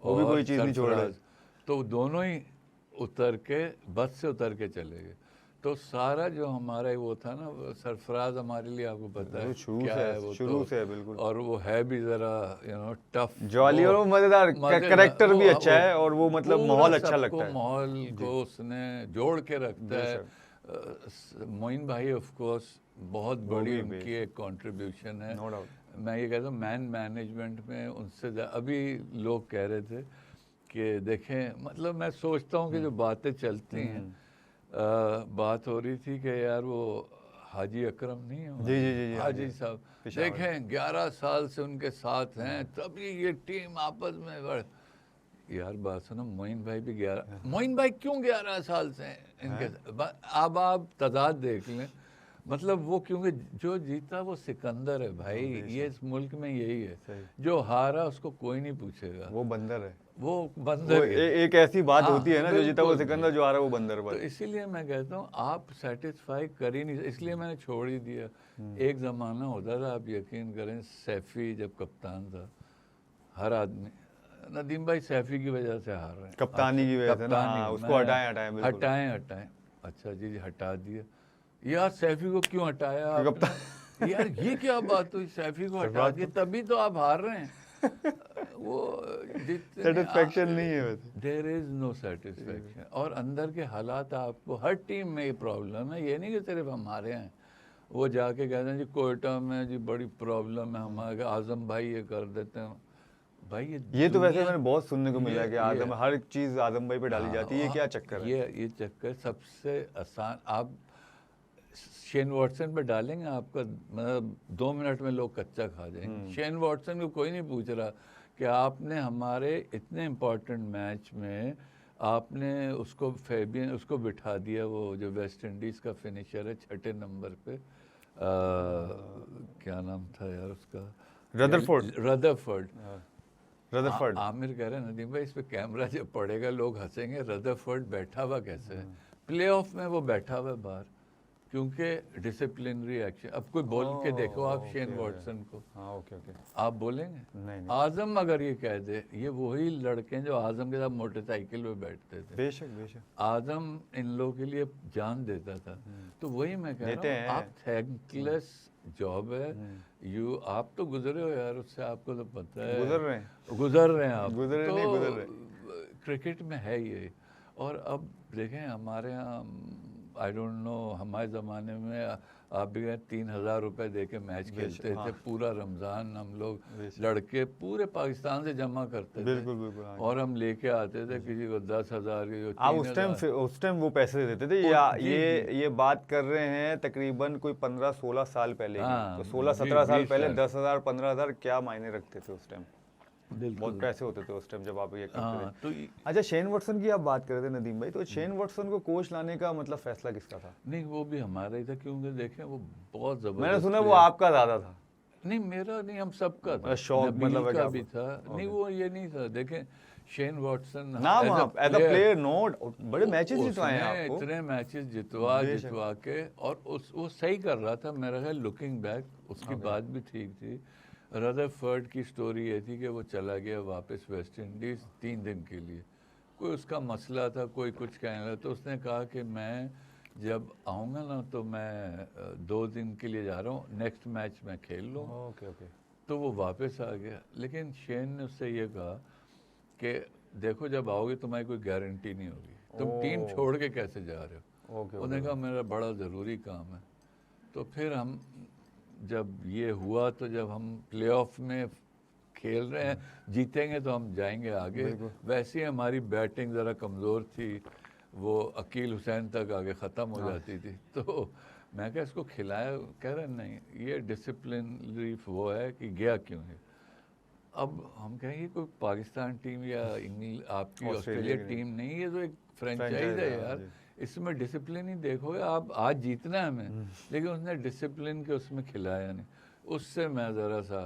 वो भी कोई चीज़ नहीं छोड़ रहे, तो दोनों ही उतर के बस से उतर के चले गए, तो सारा जो हमारा वो था ना, सरफराज हमारे लिए आपको पता है क्या है, वो शुरू से है बिल्कुल, और वो है भी ज़रा टफ, जॉली, और मज़ेदार कैरेक्टर भी अच्छा है, और वो मतलब माहौल अच्छा लगता है, माहौल को उसने जोड़ के रखता है। मोइन भाई ऑफ कोर्स बहुत बड़ी उनकी एक कंट्रीब्यूशन है, मैं ये कहता हूँ मैन मैनेजमेंट में उनसे अभी लोग कह रहे थे कि देखें, मतलब मैं सोचता हूँ कि जो बातें चलती हैं, बात हो रही थी कि यार वो हाजी अकरम नहीं है, जी, हाजी साहब, देखें 11 साल से उनके साथ हैं, तभी ये टीम आपस में बढ़, यार बात सुनो, मोइन भाई भी 11, मोइन भाई क्यों 11 साल से हैं इनके, अब आप तादाद देख लें, मतलब वो क्योंकि जो जीता वो सिकंदर है भाई, ये इस मुल्क में यही है, जो हारा उसको कोई नहीं पूछेगा, वो बंदर है, वो बंदर है। एक ऐसी बात होती है ना, जो जीता वो सिकंदर, जो हारा वो बंदर। तो इसीलिए मैं कहता हूँ आप सेटिस्फाई कर ही नहीं, इसलिए मैंने छोड़ ही दिया। एक ज़माना होता था, आप यकीन करें, सैफी जब कप्तान था, हर आदमी, नदीम भाई सैफी की वजह से हार रहे हैं, कप्तानी की वजह से ना, उसको हटाएं, अच्छा जी हटा दिया, यार सैफी को क्यों हटाया यार ये क्या बात हुई, सैफी को हटा दिया तभी तो आप हार रहे हैं, वो सेटिस्फेक्शन नहीं है, देयर इज नो सेटिस्फेक्शन, और अंदर के हालात आपको, हर टीम में ये प्रॉब्लम है, ये नहीं कि सिर्फ हमारे हैं, वो जाके कहते हैं जी कोयटा में जी बड़ी प्रॉब्लम है हमारे, आजम भाई ये कर देते हैं, भाई ये तो वैसे दुनिया- मैंने बहुत सुनने को मिला है कि ये- आजम हर चीज आजम भाई पे डाली हाँ, जाती है, ये क्या चक्कर है? ये चक्कर सबसे आसान। आप शेन वॉटसन पे डालेंगे, आपका मतलब 2 मिनट में लोग कच्चा खा जाएंगे। शेन वॉटसन को कोई नहीं पूछ रहा कि आपने हमारे इतने इम्पोर्टेंट मैच में आपने उसको फेबियन उसको बिठा दिया, वो जो वेस्ट इंडीज़ का फिनिशर है 6 नंबर पे, क्या नाम था यार उसका, रदरफोर्ड। रदरफोर्ड। रदरफोर्ड। आमिर कह रहे हैं नदीम भाई इस पे कैमरा जब पड़ेगा लोग हंसेंगे, रदरफोर्ड बैठा हुआ कैसे है प्लेऑफ में, वो बैठा हुआ है बाहर क्योंकि डिसिप्लिनरी एक्शन। अब कोई बोल के देखो आप शेन वॉटसन को, हाँ ओके ओके। आप बोलेंगे? नहीं आजम अगर ये कह दे, ये वही लड़के हैं जो आजम के साथ मोटरसाइकिल पे बैठते थे। बेशक बेशक। आजम इन लोगों के लिए जान देता था। तो वही मैं कह देते रहा हूँ, हैं। आप थैंकलेस जॉब है। आप तो गुजरे हो यार उससे, आपको तो पता है गुजर रहे हैं। गुजर रहे हैं आप। गुजरे तो नहीं, गुजर रहे। क्रिकेट में है ये। और अब देखें हमारे यहाँ, आई डोंट नो, हमारे ज़माने में आप भी 3,000 रुपए दे के मैच खेलते थे। पूरा रमज़ान हम लोग लड़के पूरे पाकिस्तान से जमा करते थे। बिल्कुल बिल्कुल। हाँ। और हम लेके आते थे किसी को 10,000 की, जो आप उस टाइम वो पैसे देते थे, या ये बात कर रहे हैं तकरीबन कोई 15-16 साल पहले की। हाँ, तो 16-17 साल 20 पहले साल। 10,000 15,000 क्या मायने रखते थे उस टाइम? बिल्कुल बहुत पैसे होते थे उस टाइम जब आप ये करते हाँ, थे। तो अच्छा, शेन वॉटसन की आप बात कर रहे थे नदीम भाई, तो शेन वॉटसन को कोच लाने का मतलब फैसला किसका था? नहीं वो भी हमारा ही था, क्योंकि देखें वो बहुत जबरदस्त। मैंने सुना वो आपका दादा था। नहीं मेरा नहीं, हम सबका था। शौक नबील मतलब है का कि भी था। नहीं वो ये नहीं था। देखें शेन वॉटसन नाम एज अ प्लेयर नोट बड़े मैचेस जितवाए हैं उसने आपको। इतने मैचेस जितवा के, और वो सही कर रहा था मेरा ख्याल। लुकिंग बैक उसकी बात भी ठीक थी। रदरफोर्ड की स्टोरी ये थी कि वो चला गया वापस वेस्ट इंडीज़ 3 दिन के लिए। कोई उसका मसला था, कोई कुछ कहने लगा, तो उसने कहा कि मैं जब आऊँगा ना तो मैं 2 दिन के लिए जा रहा हूँ, नेक्स्ट मैच मैं खेल लूँ। Okay okay. तो वो वापस आ गया। लेकिन शेन ने उससे ये कहा कि देखो जब आओगे तुम्हारी कोई गारंटी नहीं होगी, तुम टीम छोड़ के कैसे जा रहे हो। उन्होंने कहा मेरा बड़ा ज़रूरी काम है। तो फिर हम जब ये हुआ, तो जब हम प्लेऑफ में खेल रहे हैं, जीतेंगे तो हम जाएंगे आगे। वैसे ही हमारी बैटिंग ज़रा कमज़ोर थी, वो अकील हुसैन तक आगे ख़त्म हो जाती थी। तो मैं क्या इसको खिलाया, कह रहे नहीं ये डिसिप्लिनरी वो है कि गया क्यों है। अब हम कहेंगे कोई पाकिस्तान टीम या इंग्लैंड आपकी ऑस्ट्रेलिया टीम नहीं, ये तो एक फ्रेंचाइज है यार, इसमें डिसिप्लिन ही देखोगे आप। आज जीतना है हमें, लेकिन उसने डिसिप्लिन के उसमें खिलाया नहीं। उससे मैं ज़रा सा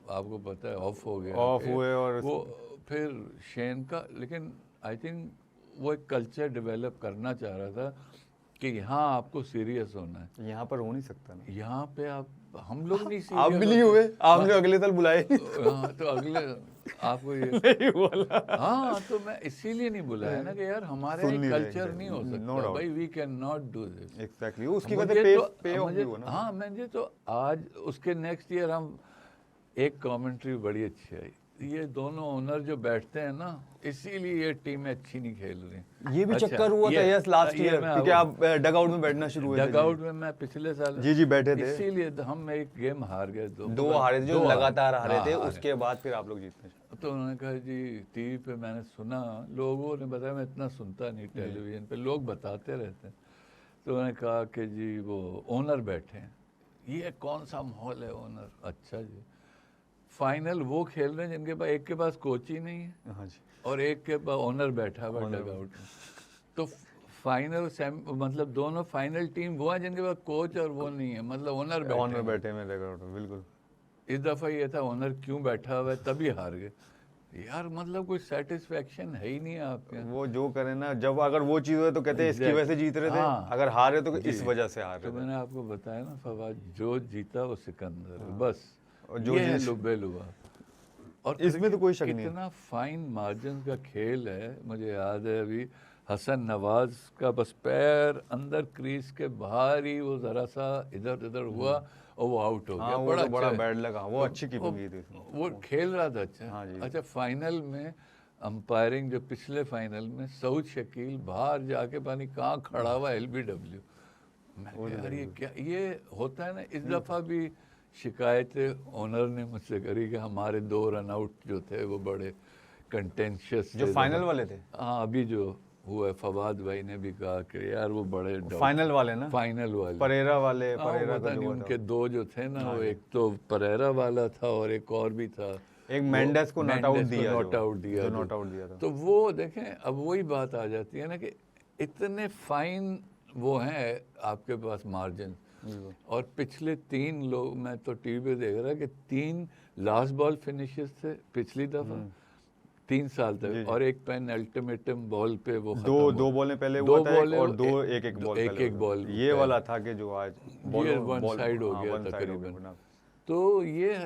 आपको पता है ऑफ हो गया, ऑफ हुए। और वो फिर शेन का, लेकिन आई थिंक वो एक कल्चर डेवलप करना चाह रहा था कि यहाँ आपको सीरियस होना है। यहाँ पर हो नहीं सकता ना। यहाँ पे आप, हम लोग नहीं आप भी नहीं हुए, आपने अगले साल बुलाए। हाँ तो अगले आपको ये नहीं बोला। हाँ, तो मैं इसीलिए नहीं बुलाया ना कि यार हमारे कल्चर नहीं हो सकता भाई, we can not do this. Exactly, उसकी वजह पे ऑफ भी हुआ ना। हाँ मुझे तो आज उसके नेक्स्ट ईयर हम एक कमेंट्री बड़ी अच्छी आई, ये दोनों ओनर जो बैठते हैं ना, इसीलिए ये टीमें अच्छी नहीं खेल रही। ये भी चक्कर हुआ था यस लास्ट ईयर, क्योंकि आप डग आउट में बैठना शुरू हुए थे। डग आउट में मैं पिछले साल जी बैठे थे, इसीलिए हम एक गेम हार गए, दो हारे थे, जो लगातार हारे थे। उसके बाद फिर आप लोग जीतने। तो उन्होंने कहा जी टीवी पे मैंने सुना, लोगों ने बताया, मैं इतना सुनता नहीं टेलीविजन पे, लोग बताते रहते हैं। तो उन्होंने कहा कि जी वो ओनर बैठे हैं, ये कौन सा माहौल है ओनर। अच्छा जी, फाइनल वो खेल रहे हैं जिनके पास एक के पास कोच ही नहीं है। हाँ जी। और एक के पास ओनर बैठा हुआ डग आउट में। तो फाइनल मतलब दोनों फाइनल टीम वो है जिनके पास कोच और वो नहीं है, मतलब ओनर बैठे में डग आउट में। बिल्कुल। इस दफ़ा ये था ओनर क्यों बैठा हुआ है, तभी हार गए यार। मतलब कोई सेटिस्फेक्शन है ही नहीं आपके। वो जो करे ना, जब अगर वो चीज़ हो तो कहते हैं इसकी वजह से जीत रहे थे। हाँ, अगर हारे तो इस वजह से हार रहे तो थे। मैंने आपको बताया ना फवाद, जो जीता वो सिकंदर है बस। और जो ये है लुबे लुबा। और इसमें तो कोई शक नहीं है। कितना फाइन मार्जिन का खेल है। मुझे याद है अभी हसन नवाज का बस पैर अंदर क्रीज के बाहर ही वो जरा सा इधर उधर हुआ और वो आउट हो गया। बड़ा बड़ा बैड लगा। वो अच्छी कीपिंग की थी उसने। वो खेल रहा था अच्छा। हाँ जी। अच्छा, फाइनल में अंपायरिंग जो पिछले फाइनल में सऊद शकील बाहर जाके पानी कहाँ खड़ा हुआ LBW। मैं यार ये क्या ये होता है ना। इस दफ़ा भी शिकायत ओनर ने मुझसे करी कि हमारे 2 रन आउट जो थे वो बड़े कंटेंशियस जो फाइनल वाले थे, हाँ अभी जो हुआ है, फवाद भाई ने भी कहा कि यार वो बड़े फाइनल वाले ना, फाइनल वाले परेरा वाले, हाँ, परेरा पता का नहीं जो उनके था, 2 जो थे ना, हाँ वो जी। एक तो परेरा वाला था और एक और भी था, एक मेंडेस को नॉट आउट मेंडेस को दिया, नॉट आउट दिया जो जो। नॉट आउट दिया था। तो वो देखें, अब वही बात आ जाती है ना कि इतने फाइन वो हैं आपके पास मार्जिन, और पिछले 3 लोग, मैं तो टीवी पे देख रहा कि 3 लास्ट बॉल फिनिशेस थे पिछली दफा 3 साल जी, तक, जी। और एक पेन अल्टीमेटम बॉल पे वो खत्म दो बॉलें पहले हुआ था एक, और दो एक बॉल एक पहले एक हुआ बॉल था। ये वाला था कि जो आज ये वन साइड हो हाँ, गया वन साइड हो तकरीबन। गया। तो ये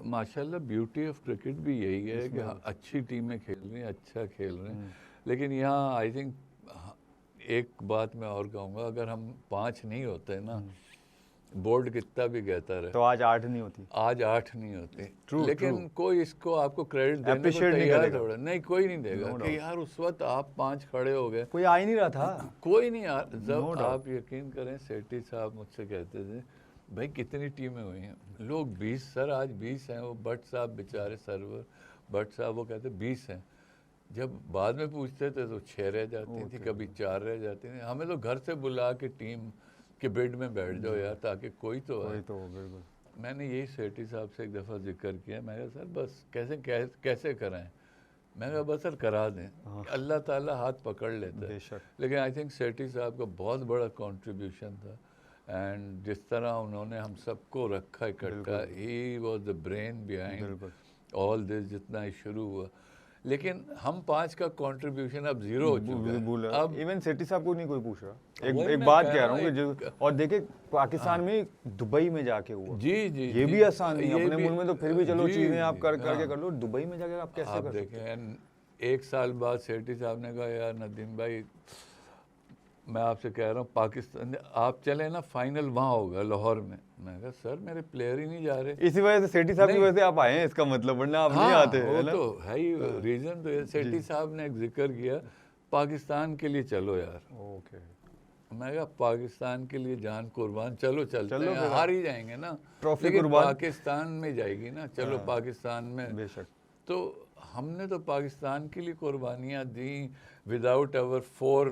माशाल्लाह ब्यूटी ऑफ क्रिकेट भी यही है कि हाँ, अच्छी टीमें खेल रही हैं, अच्छा खेल रहे हैं, लेकिन यहाँ आई थिंक एक बात मैं और कहूँगा, अगर हम 5 नहीं होते ना, बोर्ड कितना भी कहता रहे, तो आज 8 नहीं होती, आज 8 नहीं होती। True, लेकिन true. कोई इसको आपको क्रेडिट देने को Appreciate नहीं तैयार करेगा। थोड़ा नहीं, कोई नहीं देगा No कि doubt. यार उस वक्त आप 5 खड़े हो गए, कोई आ ही नहीं रहा था। कोई नहीं यार। जब No doubt. आप यकीन करें, सेठी साहब मुझसे कहते थे भाई कितनी टीमें हुई हैं, लोग 20 सर आज 20 हैं, वो भट्ट साहब बेचारे सर्वर भट्ट साहब वो कहते 20 हैं, जब बाद में पूछते थे तो 6 रह जाती थी, कभी 4 रह जाती थी। हमें तो घर से बुला के टीम के बेड में बैठ जाओ यार, ताकि कोई तो आए। तो बिल्कुल मैंने यही सेठी साहब से एक दफ़ा जिक्र किया, मैं कहा सर बस कैसे कराएं, मैं कहा बस सर करा दें, अल्लाह ताला हाथ पकड़ लेता है। बेशक। लेकिन आई थिंक सेठी साहब का बहुत बड़ा कंट्रीब्यूशन था, एंड जिस तरह उन्होंने हम सबको रखा इकट्ठा, he was the brain behind all this, जितना ही शुरू हुआ। लेकिन हम 5 का कंट्रीब्यूशन अब 0 हो चुका है। अब इवन सेठी साहब को नहीं कोई पूछ रहा। एक वही एक मैं बात कह कह रहा रहा हूँ कि जो, और देखे पाकिस्तान में दुबई में जाके हुआ, जी जी ये जी, भी आसान नहीं है। ये अपने भी- मुल्क में तो फिर भी चलो जी, चीजें आप जी, करके हाँ। कर लो, दुबई में जाके आप कैसे आप कर सकते हैं? देखें, 1 साल बाद सेठी साहब ने कहा यार नदीम भाई, मैं आपसे कह रहा हूँ पाकिस्तान, आप चले ना फाइनल वहाँ होगा लाहौर में। मैं कहा सर मेरे प्लेयर ही नहीं जा रहे। इसी वजह से सेठी साहब की नहीं। वजह से आप आए हैं, इसका मतलब, वरना आप नहीं हाँ, आते, वो है ना? तो है ही रीजन। तो ये सेठी साहब ने एक जिक्र किया, पाकिस्तान के लिए चलो यार। ओके, मैं कहा पाकिस्तान के लिए जान कुर्बान, चलो चलते चलो हैं, फिर हार ही जाएंगे ना, ट्रॉफी लेकिन कुर्बान। पाकिस्तान में जाएगी ना, चलो पाकिस्तान में। बेशक। तो हमने तो पाकिस्तान के लिए कुर्बानियाँ दी, विदाउट अवर 4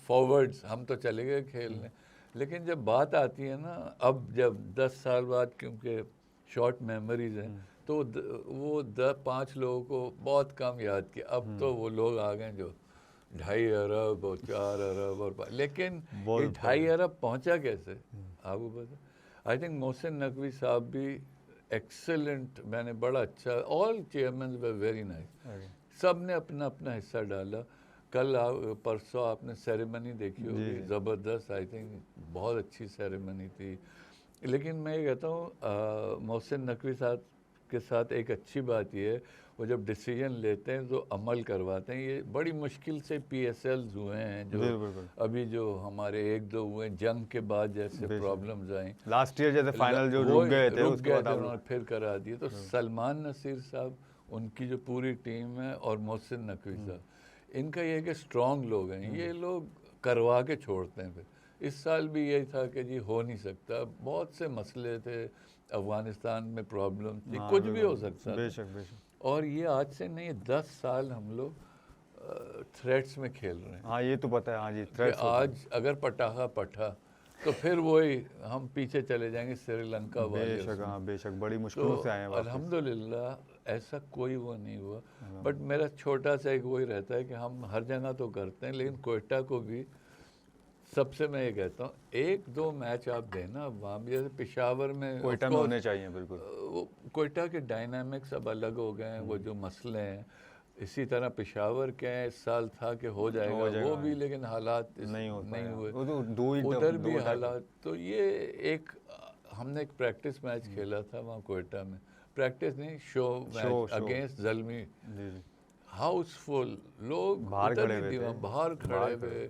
फॉरवर्ड्स हम तो चले गए खेलने। लेकिन जब बात आती है ना, अब जब 10 साल बाद, क्योंकि शॉर्ट मेमोरीज हैं, तो वो 5 लोगों को बहुत कम याद किया। अब तो वो लोग आ गए जो 2.5 अरब और 4 अरब और लेकिन ये 2.5 अरब पहुंचा कैसे आपको पता? आई थिंक मोहसिन नकवी साहब भी एक्सेलेंट, मैंने बड़ा अच्छा, ऑल चेयरमैन वे वेरी नाइस, सब ने अपना अपना हिस्सा डाला। कल परसों आपने सेरेमनी देखी होगी, ज़बरदस्त, आई थिंक बहुत अच्छी सेरेमनी थी। लेकिन मैं ये कहता हूँ मोहसिन नकवी साहब के साथ एक अच्छी बात ये है, वो जब डिसीजन लेते हैं तो अमल करवाते हैं। ये बड़ी मुश्किल से PSLs हुए हैं, जो अभी जो हमारे 1-2 हुए जंग के बाद, जैसे प्रॉब्लम्स आई लास्ट ईयर जैसे फाइनल जो रुक गए थे, उसके बाद उन्होंने फिर करा दिए। तो सलमान नसीर साहब, उनकी जो पूरी टीम है, और मोहसिन नकवी साहब, इनका ये है कि स्ट्रॉन्ग लोग हैं, ये लोग करवा के छोड़ते हैं। फिर इस साल भी यही था कि जी हो नहीं सकता, बहुत से मसले थे, अफगानिस्तान में प्रॉब्लम थी, कुछ भी हो सकता था। और ये आज से नहीं, 10 साल हम लोग थ्रेट्स में खेल रहे हैं। हाँ, ये तो पता है। हाँ जी, थ्रेट्स। आज अगर पटाखा पटा तो फिर वही हम पीछे चले जाएंगे श्रीलंका वाले। बेशक, हाँ बेशक, बड़ी मुश्किलों से आए हैं वापस। अल्हम्दुलिल्लाह ऐसा कोई वो नहीं हुआ। बट मेरा छोटा सा एक वही रहता है कि हम हर जगह तो करते हैं, लेकिन कोयटा को भी सबसे मैं ये कहता हूँ 1-2 मैच आप देना वहाँ भी, जैसे पेशावर में कोयटा में होने चाहिए बिल्कुल। वो कोयटा के डायनामिक्स अब अलग हो गए हैं, वो जो मसले हैं। इसी तरह पेशावर के हैं, इस साल था कि हो जाएगा वो भी, लेकिन हालात नहीं हुए, उधर भी हालात। तो ये एक हमने एक प्रैक्टिस मैच खेला था वहाँ कोयटा में, प्रैक्टिस नहीं, show match against Zalmi, Housefull, लोग बाहर खड़े हुए,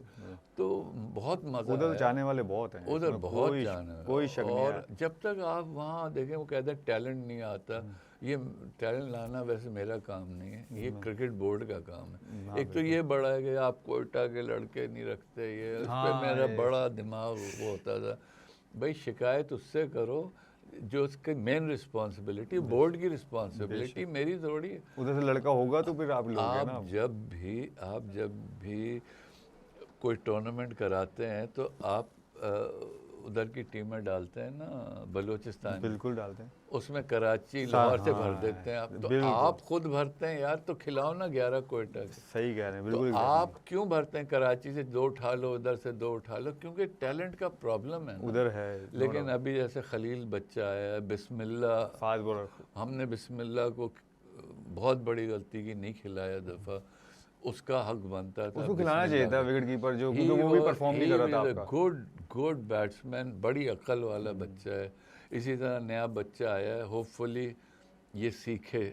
तो बहुत मजा। उधर जाने वाले बहुत हैं, उधर बहुत जाने, कोई शक नहीं है। और जब तक आप वहाँ देखें, वो कहते हैं टैलेंट नहीं आता, ये टैलेंट लाना वैसे मेरा काम नहीं है, ये क्रिकेट बोर्ड का काम है। एक तो ये बड़ा है कि आप कोयटा के लड़के नहीं रखते, ये उस पर मेरा बड़ा दिमाग वो होता था, भाई शिकायत उससे करो जो उसकी मेन रिस्पॉन्सिबिलिटी, बोर्ड की रिस्पॉन्सिबिलिटी मेरी थोड़ी है। उधर से लड़का होगा तो फिर आप लोग है ना। आप जब भी कोई टूर्नामेंट कराते हैं तो आप उधर की टीमें डालते हैं ना, बलूचिस्तान की। बिल्कुल डालते हैं। उसमें कराची लाहौर से भर हाँ, देते हैं आप, तो बिल्कुल। आप खुद भरते हैं यार, तो खिलाओ ना 11 क्वेटा के। सही कह रहे हैं, तो बिल्कुल। आप क्यों भरते हैं कराची से 2 उठा लो, उधर से 2 उठा लो, क्योंकि टैलेंट का प्रॉब्लम है ना। उधर है। लेकिन अभी जैसे खलील बच्चा आया है, बिस्मिल्लाह, फास्ट बॉलर। हमने बिस्मिल्लाह को बहुत बड़ी गलती की, नहीं खिलाया दफ़ा, उसका हक बनता था। उसको खिलाना चाहिए था विकेट कीपर जो, क्योंकि वो भी परफॉर्म नहीं कर रहा था आपका। गुड बैट्समैन, बड़ी अक्ल वाला बच्चा है। इसी तरह नया बच्चा आया है, होपफुली ये सीखे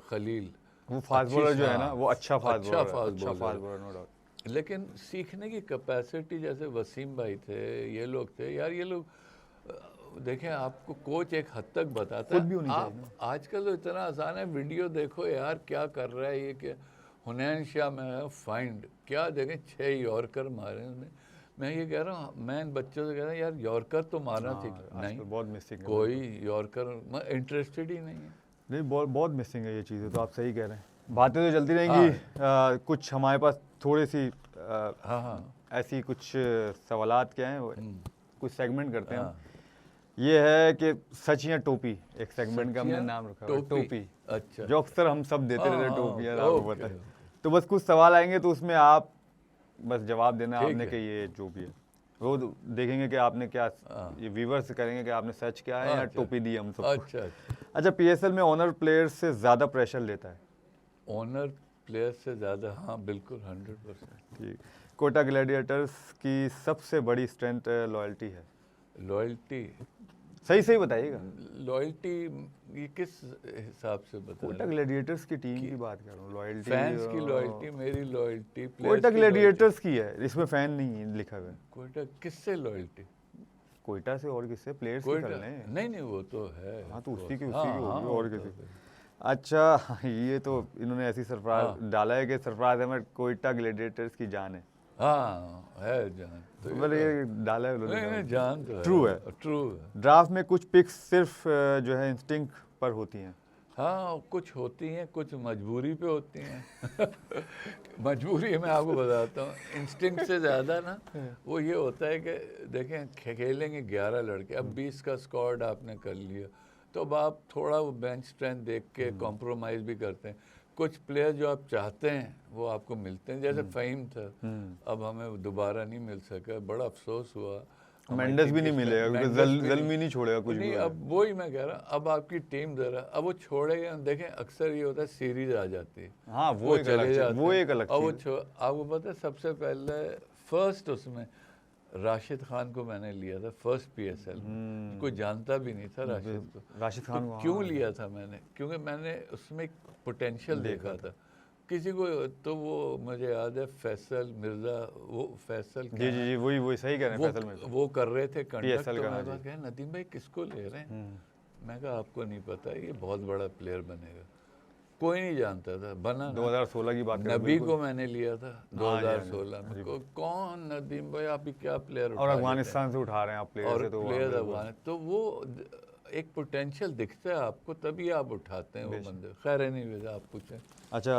खलील। वो फास्ट बॉलर जो है ना, वो अच्छा फास्ट बॉलर, नो डाउट। लेकिन सीखने की कैपेसिटी, जैसे वसीम भाई थे, ये लोग थे यार, ये लोग देखें, आपको कोच एक हद तक बताता खुद भी है। होनी आप चाहिए। आजकल तो इतना आसान है, वीडियो देखो यार क्या कर रहा है ये, क्या हुनैन शाह में फाइंड, क्या देखें 6 यॉर्कर मारे उसने। मैं ये कह रहा हूँ, मैं इन बच्चों से कह रहा हूँ यार यॉर्कर तो मारना चाहिए। नहीं, बहुत मिसिंग है, कोई यॉर्कर इंटरेस्टेड ही नहीं है। नहीं, बहुत मिसिंग है ये चीज़ें, तो आप सही कह रहे हैं। बातें तो चलती रहेंगी। कुछ हमारे पास थोड़ी सी हाँ ऐसी कुछ सवालात क्या हैं, कुछ सेगमेंट करते हैं हम। हाँ। ये है कि सच या टोपी, एक सेगमेंट का हमने नाम रखा है, टोपी। अच्छा, जो अक्सर हम सब देते रहते हैं, हाँ, टोपियाँ, आपको ओके, पता है। तो बस कुछ सवाल आएंगे तो उसमें आप बस जवाब देना ठीक आपने है। कि ये जो भी है, वो देखेंगे कि आपने क्या, ये व्यूवर्स करेंगे कि आपने सच क्या है या अच्छा, टोपी दी हम सबको। अच्छा अच्छा। अच्छा, पीएसएल में ऑनर प्लेयर से ज़्यादा प्रेशर लेता है? ऑनर प्लेयर से ज़्यादा, हाँ बिल्कुल, 100%। ठीक। कोटा ग्लैडिएटर्स की सबसे बड़ी स्ट्रेंथ लॉयल्टी है? लॉयल्टी, सही बताइएगा। लॉयल्टी ये किस हिसाब से बता कोटा रहे हैं? ग्लैडिएटर्स की टीम की बात कर रहा हूँ, लॉयल्टी। फैंस की लॉयल्टी, मेरी लॉयल्टी, कोटा ग्लैडिएटर्स की है, इसमें फैन नहीं है लिखा हुआ है। कोटा किससे लॉयल्टी? कोयटा से और किससे? प्लेयर्स की कोयटा कर लें। नहीं, वो तो है। हाँ, तो उसी की हाँ, होगी हाँ, और वो किसी। तो है। अच्छा, ये तो इन्होंने ऐसी सरप्राइज डाला है कि सरप्राइज अहमद कोयटा ग्लैडिएटर्स की जान है। हाँ है जान, तो मतलब ये डाला है नहीं, उन्होंने। जान तो ट्रू है। ट्रू है। ड्राफ्ट में कुछ पिक्स सिर्फ जो है इंस्टिंक्ट पर होती हैं? हाँ, कुछ होती हैं, कुछ मजबूरी पे होती हैं। मजबूरी है, मैं आपको बताता हूँ, इंस्टिंक्ट से ज़्यादा ना वो ये होता है कि देखें, खेलेंगे 11 लड़के, अब 20 का स्क्वाड आपने कर लिया, तो अब आप थोड़ा वो बेंच स्ट्रेंथ देख के कॉम्प्रोमाइज़ भी करते हैं। कुछ प्लेयर जो आप चाहते हैं वो आपको मिलते हैं, जैसे फ़हीम था, अब हमें दोबारा नहीं मिल सका, बड़ा अफसोस हुआ। मेंडेस भी नहीं मिलेगा क्योंकि ज़ल्मी नहीं छोड़ेगा कुछ भी। अब वही मैं कह रहा, अब आपकी टीम ज़रा, अब वो छोड़ेगा, देखें अक्सर ये होता है सीरीज आ जाती है, हाँ, वो चले जाते हैं, वो एक अलग अब वो आपको पता है, सबसे पहले फर्स्ट उसमें राशिद खान को मैंने लिया था, फर्स्ट पीएसएल, कोई जानता भी नहीं था राशिद को। राशिद खान को क्यों लिया था मैंने? क्योंकि मैंने उसमें एक पोटेंशियल देखा था। किसी को तो वो मुझे याद है, फैसल मिर्जा, वो फैसल, जी वही सही कह रहे हैं, फैसल मिर्जा वो कर रहे थे कंडक्ट, तो का। मैं बात कहा नदीम भाई किसको ले रहे हैं? मैं कहा आपको नहीं पता, ये बहुत बड़ा प्लेयर बनेगा। कोई नहीं जानता था, बना 2016 की बात। नबी को मैंने लिया था 2016 में। कौन नदीम भाई, आप ही क्या प्लेयर और अफगानिस्तान से उठा रहे हैं आप प्लेयर, तो वो एक पोटेंशियल दिखता है आपको, तभी आप उठाते हैं वो बंदे। खैर नहीं, आप पूछें। अच्छा,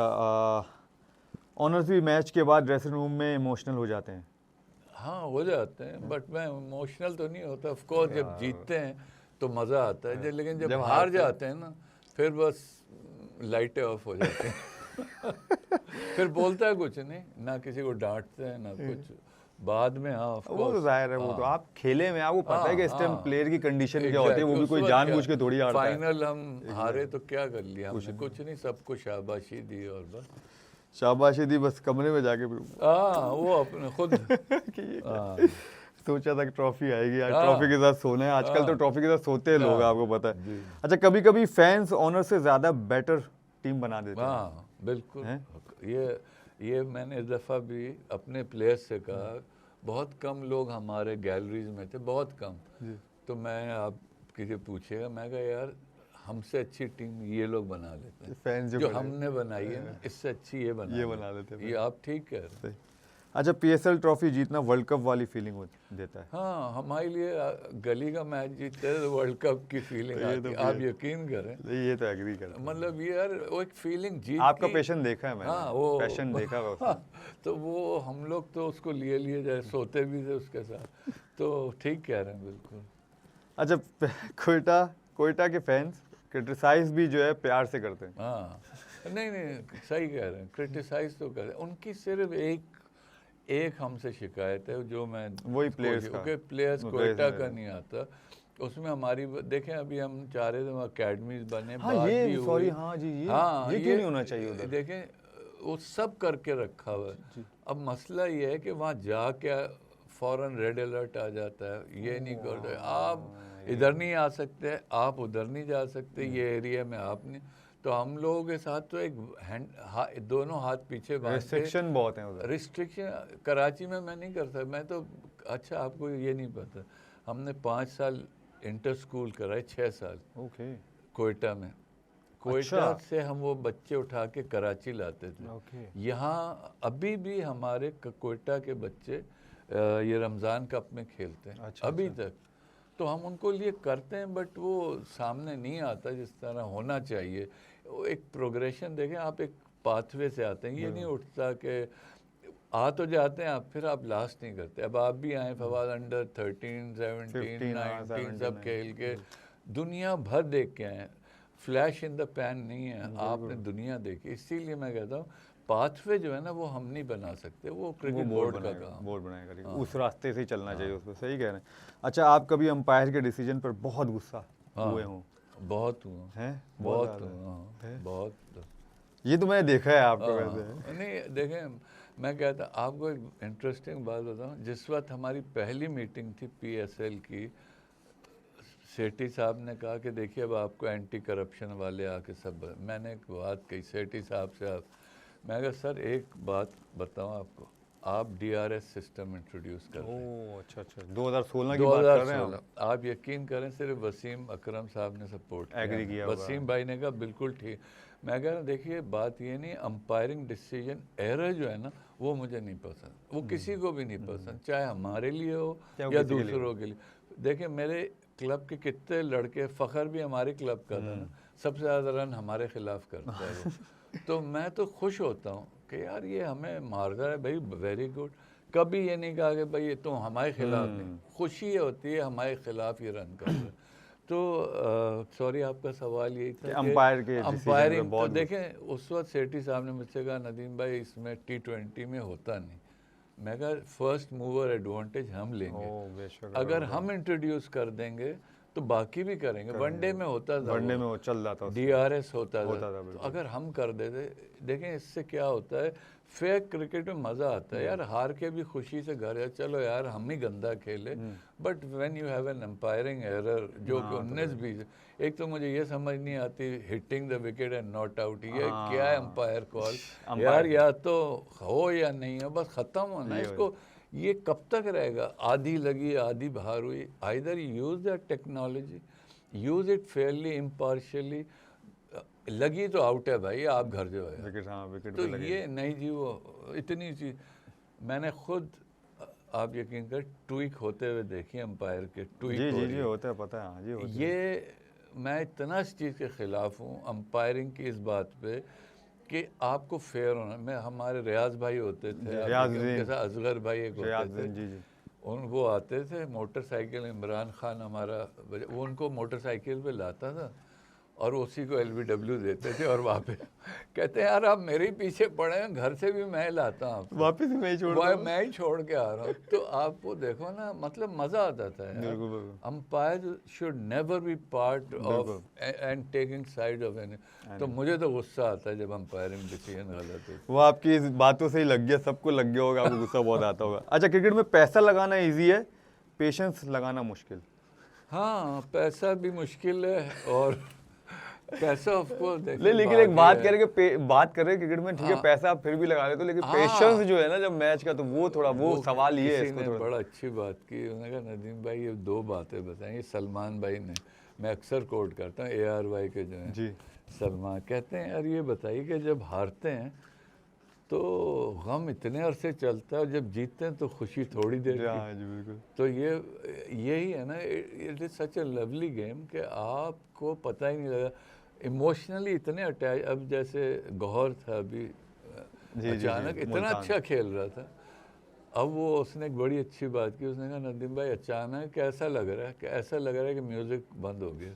ऑनर्स भी मैच के बाद ड्रेसिंग रूम में इमोशनल हो जाते हैं? हाँ, हो जाते हैं, बट मैं इमोशनल तो नहीं होता। ऑफ कोर्स जब जीतते हैं तो मज़ा आता है, लेकिन जब हार जाते हैं ना, फिर बस लाइटें ऑफ हो जाती हैं। फिर बोलता है कुछ नहीं, ना किसी को डांटते हैं ना कुछ, बाद में। हाँ, ऑफ कोर्स वो तो जाहिर है, वो तो आप खेले में आपको पता है कि इस टाइम प्लेयर की कंडीशन क्या होती है, वो भी कोई जानबूझ के थोड़ी हारता है। फाइनल हम हारे तो क्या कर लिया हमने? कुछ नहीं, सबको शाबाशी दी और बस। शाबाशी दी बस, कमरे में जाके वो अपने खुद सोचा था कि ट्रॉफी आएगी यार, ट्रॉफी के साथ सोना है। आजकल तो ट्रॉफी के साथ सोते हैं लोग, आपको पता है। अच्छा, कभी कभी फैंस ऑनर से ज़्यादा बेटर टीम बना देते हैं? हाँ बिल्कुल। ये मैंने इस दफ़ा भी अपने प्लेयर्स से कहा, बहुत कम लोग हमारे गैलरीज में थे, बहुत कम। तो मैं, आप किसी पूछेगा, मैं कहा यार हमसे अच्छी टीम ये लोग बना लेते हैं, फैंस जो हमने बनाई है ना, इससे अच्छी ये बना लेते हैं। ये आप ठीक कह रहे हैं। अच्छा, पीएसएल ट्रॉफी जीतना वर्ल्ड कप वाली फीलिंग देता है। हाँ, हमारे लिए गली का मैच जीतते हैं तो वर्ल्ड कप की फीलिंग आती है, आप यकीन करें। ये तो एग्री करता हूं। मतलब ये यार वो एक फीलिंग जीत आपका की। पैशन देखा है मैंने। हाँ, वो पैशन देखा है उसमें। तो वो हम लोग तो उसको लिए जाए, सोते भी थे उसके साथ। तो ठीक कह रहे हैं बिल्कुल। अच्छा, कोयटा के फैंस क्रिटिसाइज भी जो है प्यार से करते हैं। हाँ, नहीं नहीं, सही कह रहे हैं, क्रिटिसाइज तो कर रहे हैं। उनकी सिर्फ एक हमसे शिकायत है, जो मैं वही प्लेयर्स का। प्लेयर्स कोयटा का नहीं आता। उसमें हमारी देखें, अभी हम चाह रहे थे वहाँ अकेडमीज बने, हाँ, बात ये भी सॉरी, हुई। हाँ जी, हाँ, ये क्यों नहीं होना चाहिए उधर? देखें, वो सब करके रखा हुआ है। अब मसला ये है कि वहाँ जाके फौरन रेड अलर्ट आ जाता है, ये नहीं कर रहे आप, इधर नहीं आ सकते, आप उधर नहीं जा सकते, ये एरिया में आप नहीं। तो हम लोगों के साथ तो एक दोनों हाथ पीछे बांध के, रिस्ट्रिक्शन बहुत है उधर। रिस्ट्रिक्शन कराची में मैं नहीं कर सकता। मैं तो, अच्छा आपको ये नहीं पता, हमने 5 साल इंटर स्कूल कराए, 6 साल ओके। कोयटा में। कोयटा से हम वो बच्चे उठा के कराची लाते थे। ओके। यहाँ अभी भी हमारे कोयटा के बच्चे ये रमज़ान कप में खेलते हैं। अच्छा, अभी तक तो हम उनको लिए करते हैं, बट वो सामने नहीं आता जिस तरह होना चाहिए। वो एक प्रोग्रेशन देखें, आप एक पाथवे से आते हैं, ये नहीं उठता कि आ तो जाते हैं आप, फिर आप लास्ट नहीं करते। अब आप भी आए फवाद, अंडर 13, 17, 19 सब खेल के दुनिया भर देख के आए। फ्लैश इन द पैन नहीं है, आपने दुनिया देखी। इसीलिए मैं कहता हूँ पाथवे जो है ना वो हम नहीं बना सकते, वो क्रिकेट बोर्ड का काम, बोर्ड बनाएगा। उस रास्ते से ही चलना चाहिए उसको। सही कह रहे हैं। अच्छा, आप कभी अंपायर के डिसीजन पर बहुत गुस्सा हुए हों? बहुत हुआ हैं? बहुत हुआ, बहुत। ये तो मैंने देखा है आपको वैसे। नहीं देखें, मैं कहता आपको एक इंटरेस्टिंग बात बताऊं। जिस वक्त हमारी पहली मीटिंग थी पीएसएल की, सेठी साहब ने कहा कि देखिए अब आपको एंटी करप्शन वाले आके सब, मैंने एक बात कही सेठी साहब से, आप, मैं कहा सर एक बात बताऊं आपको, आप डीआरएस सिस्टम इंट्रोड्यूस कर रहे हैं। ओह, अच्छा, 2016 की बात कर रहे हैं 2016, आप यकीन करें सिर्फ वसीम अकरम साहब ने सपोर्ट एग्री किया होगा। वसीम भाई ने कहा बिल्कुल ठीक। मैं कह रहा देखिए बात ये नहीं, अंपायरिंग डिसीजन एरर जो है ना वो मुझे नहीं पसंद, वो किसी को भी नहीं पसंद, चाहे हमारे लिए हो या दूसरों के लिए। देखिए मेरे क्लब के कितने लड़के, फ़खर भी हमारे क्लब का था ना, सबसे ज़्यादा रन हमारे खिलाफ करता है वो। तो मैं तो खुश होता हूँ कि यार ये हमें मार रहा है भाई, वेरी गुड। कभी ये नहीं कहा कि भाई ये तो हमारे खिलाफ नहीं, खुशी ये होती है हमारे खिलाफ ये रन कर रहा है। तो सॉरी आपका सवाल यही था कि अंपायरिंग। तो देखें उस वक्त सेठी साहब ने मुझसे कहा नदीम भाई इसमें T20 में होता नहीं। मैं कहा फर्स्ट मूवर एडवांटेज हम लेंगे, अगर हम इंट्रोड्यूस कर देंगे तो बाकी भी करेंगे। वनडे में होता था, वनडे में वो चल रहा था, डीआरएस होता था। तो अगर हम कर देते, देखें इससे क्या होता है, फेयर क्रिकेट में मज़ा आता है यार, हार के भी खुशी से घर है, चलो यार हम ही गंदा खेले। But when you have an umpiring error जो कि 19-20, एक तो मुझे ये समझ नहीं आती hitting the wicket and not out, ये क्या है अंपायर कॉल यार, या तो हो या नहीं हो, बस ख़त्म होना है इसको। ये कब तक रहेगा, आधी लगी आधी बाहर हुई। Either use that technology, use it Fairlie impartially, लगी तो आउट है भाई, आप घर जो है विकेट तो ये नहीं जी, वो इतनी चीज मैंने खुद, आप यकीन कर, ट्वीक होते हुए देखी अंपायर के, ट्वीक जी होता है, पता है जी होता है। ये मैं इतना इस चीज़ के ख़िलाफ़ हूँ अंपायरिंग की, इस बात पे कि आपको फेयर होना। मैं, हमारे रियाज भाई होते थे, उनके साथ असगर भाई एक होते थे, वो आते थे मोटरसाइकिल, इमरान खान हमारा, वो उनको मोटरसाइकिल पे लाता था और उसी को LBW देते थे और वापस कहते हैं यार आप मेरे ही पीछे पड़े हैं, घर से भी मैं लाता हूँ, वापस मैं ही छोड़ के आ रहा हूँ। तो आप वो देखो ना, मतलब मज़ा आता था यार। Umpire should never be part of and taking side of any. तो मुझे तो गुस्सा आता है जब अंपायरिंग डिसीजन गलत हो। वो आपकी इस बातों से ही लग गया, सबको लग गया होगा, आपको गुस्सा बहुत आता होगा। अच्छा, क्रिकेट में पैसा लगाना ईजी है, पेशेंस लगाना मुश्किल? हाँ, पैसा भी मुश्किल है और पैसा ऑफ कोर्स लेकिन एक बात कर रहे क्रिकेट में, ठीक है पैसा आप फिर भी लगा लेते हो, लेकिन पेशेंस जो है ना जब मैच का, तो वो थोड़ा वो सवाल ये है। किसी ने बड़ा अच्छी बात की, उन्होंने कहा नदीम भाई ये 2 बातें बताई, सलमान भाई ने, मैं अक्सर कोट करता हूँ ARY के जो हैं जी, सलमान कहते हैं यार ये बताइए कि जब हारते हैं तो गम इतने अरसे चलता है, और जब जीतते हैं तो खुशी थोड़ी देर की। हाँ जी बिल्कुल। तो यही है ना, it is such A lovely game कि आपको पता ही नहीं लगा, इमोशनली इतने अटैच। अब जैसे गौहर था अभी, जी, अचानक इतना मुल्तान। अच्छा खेल रहा था, अब वो उसने एक बड़ी अच्छी बात की, उसने कहा नदीम भाई अचानक ऐसा लग रहा है कि कि म्यूज़िक बंद हो गया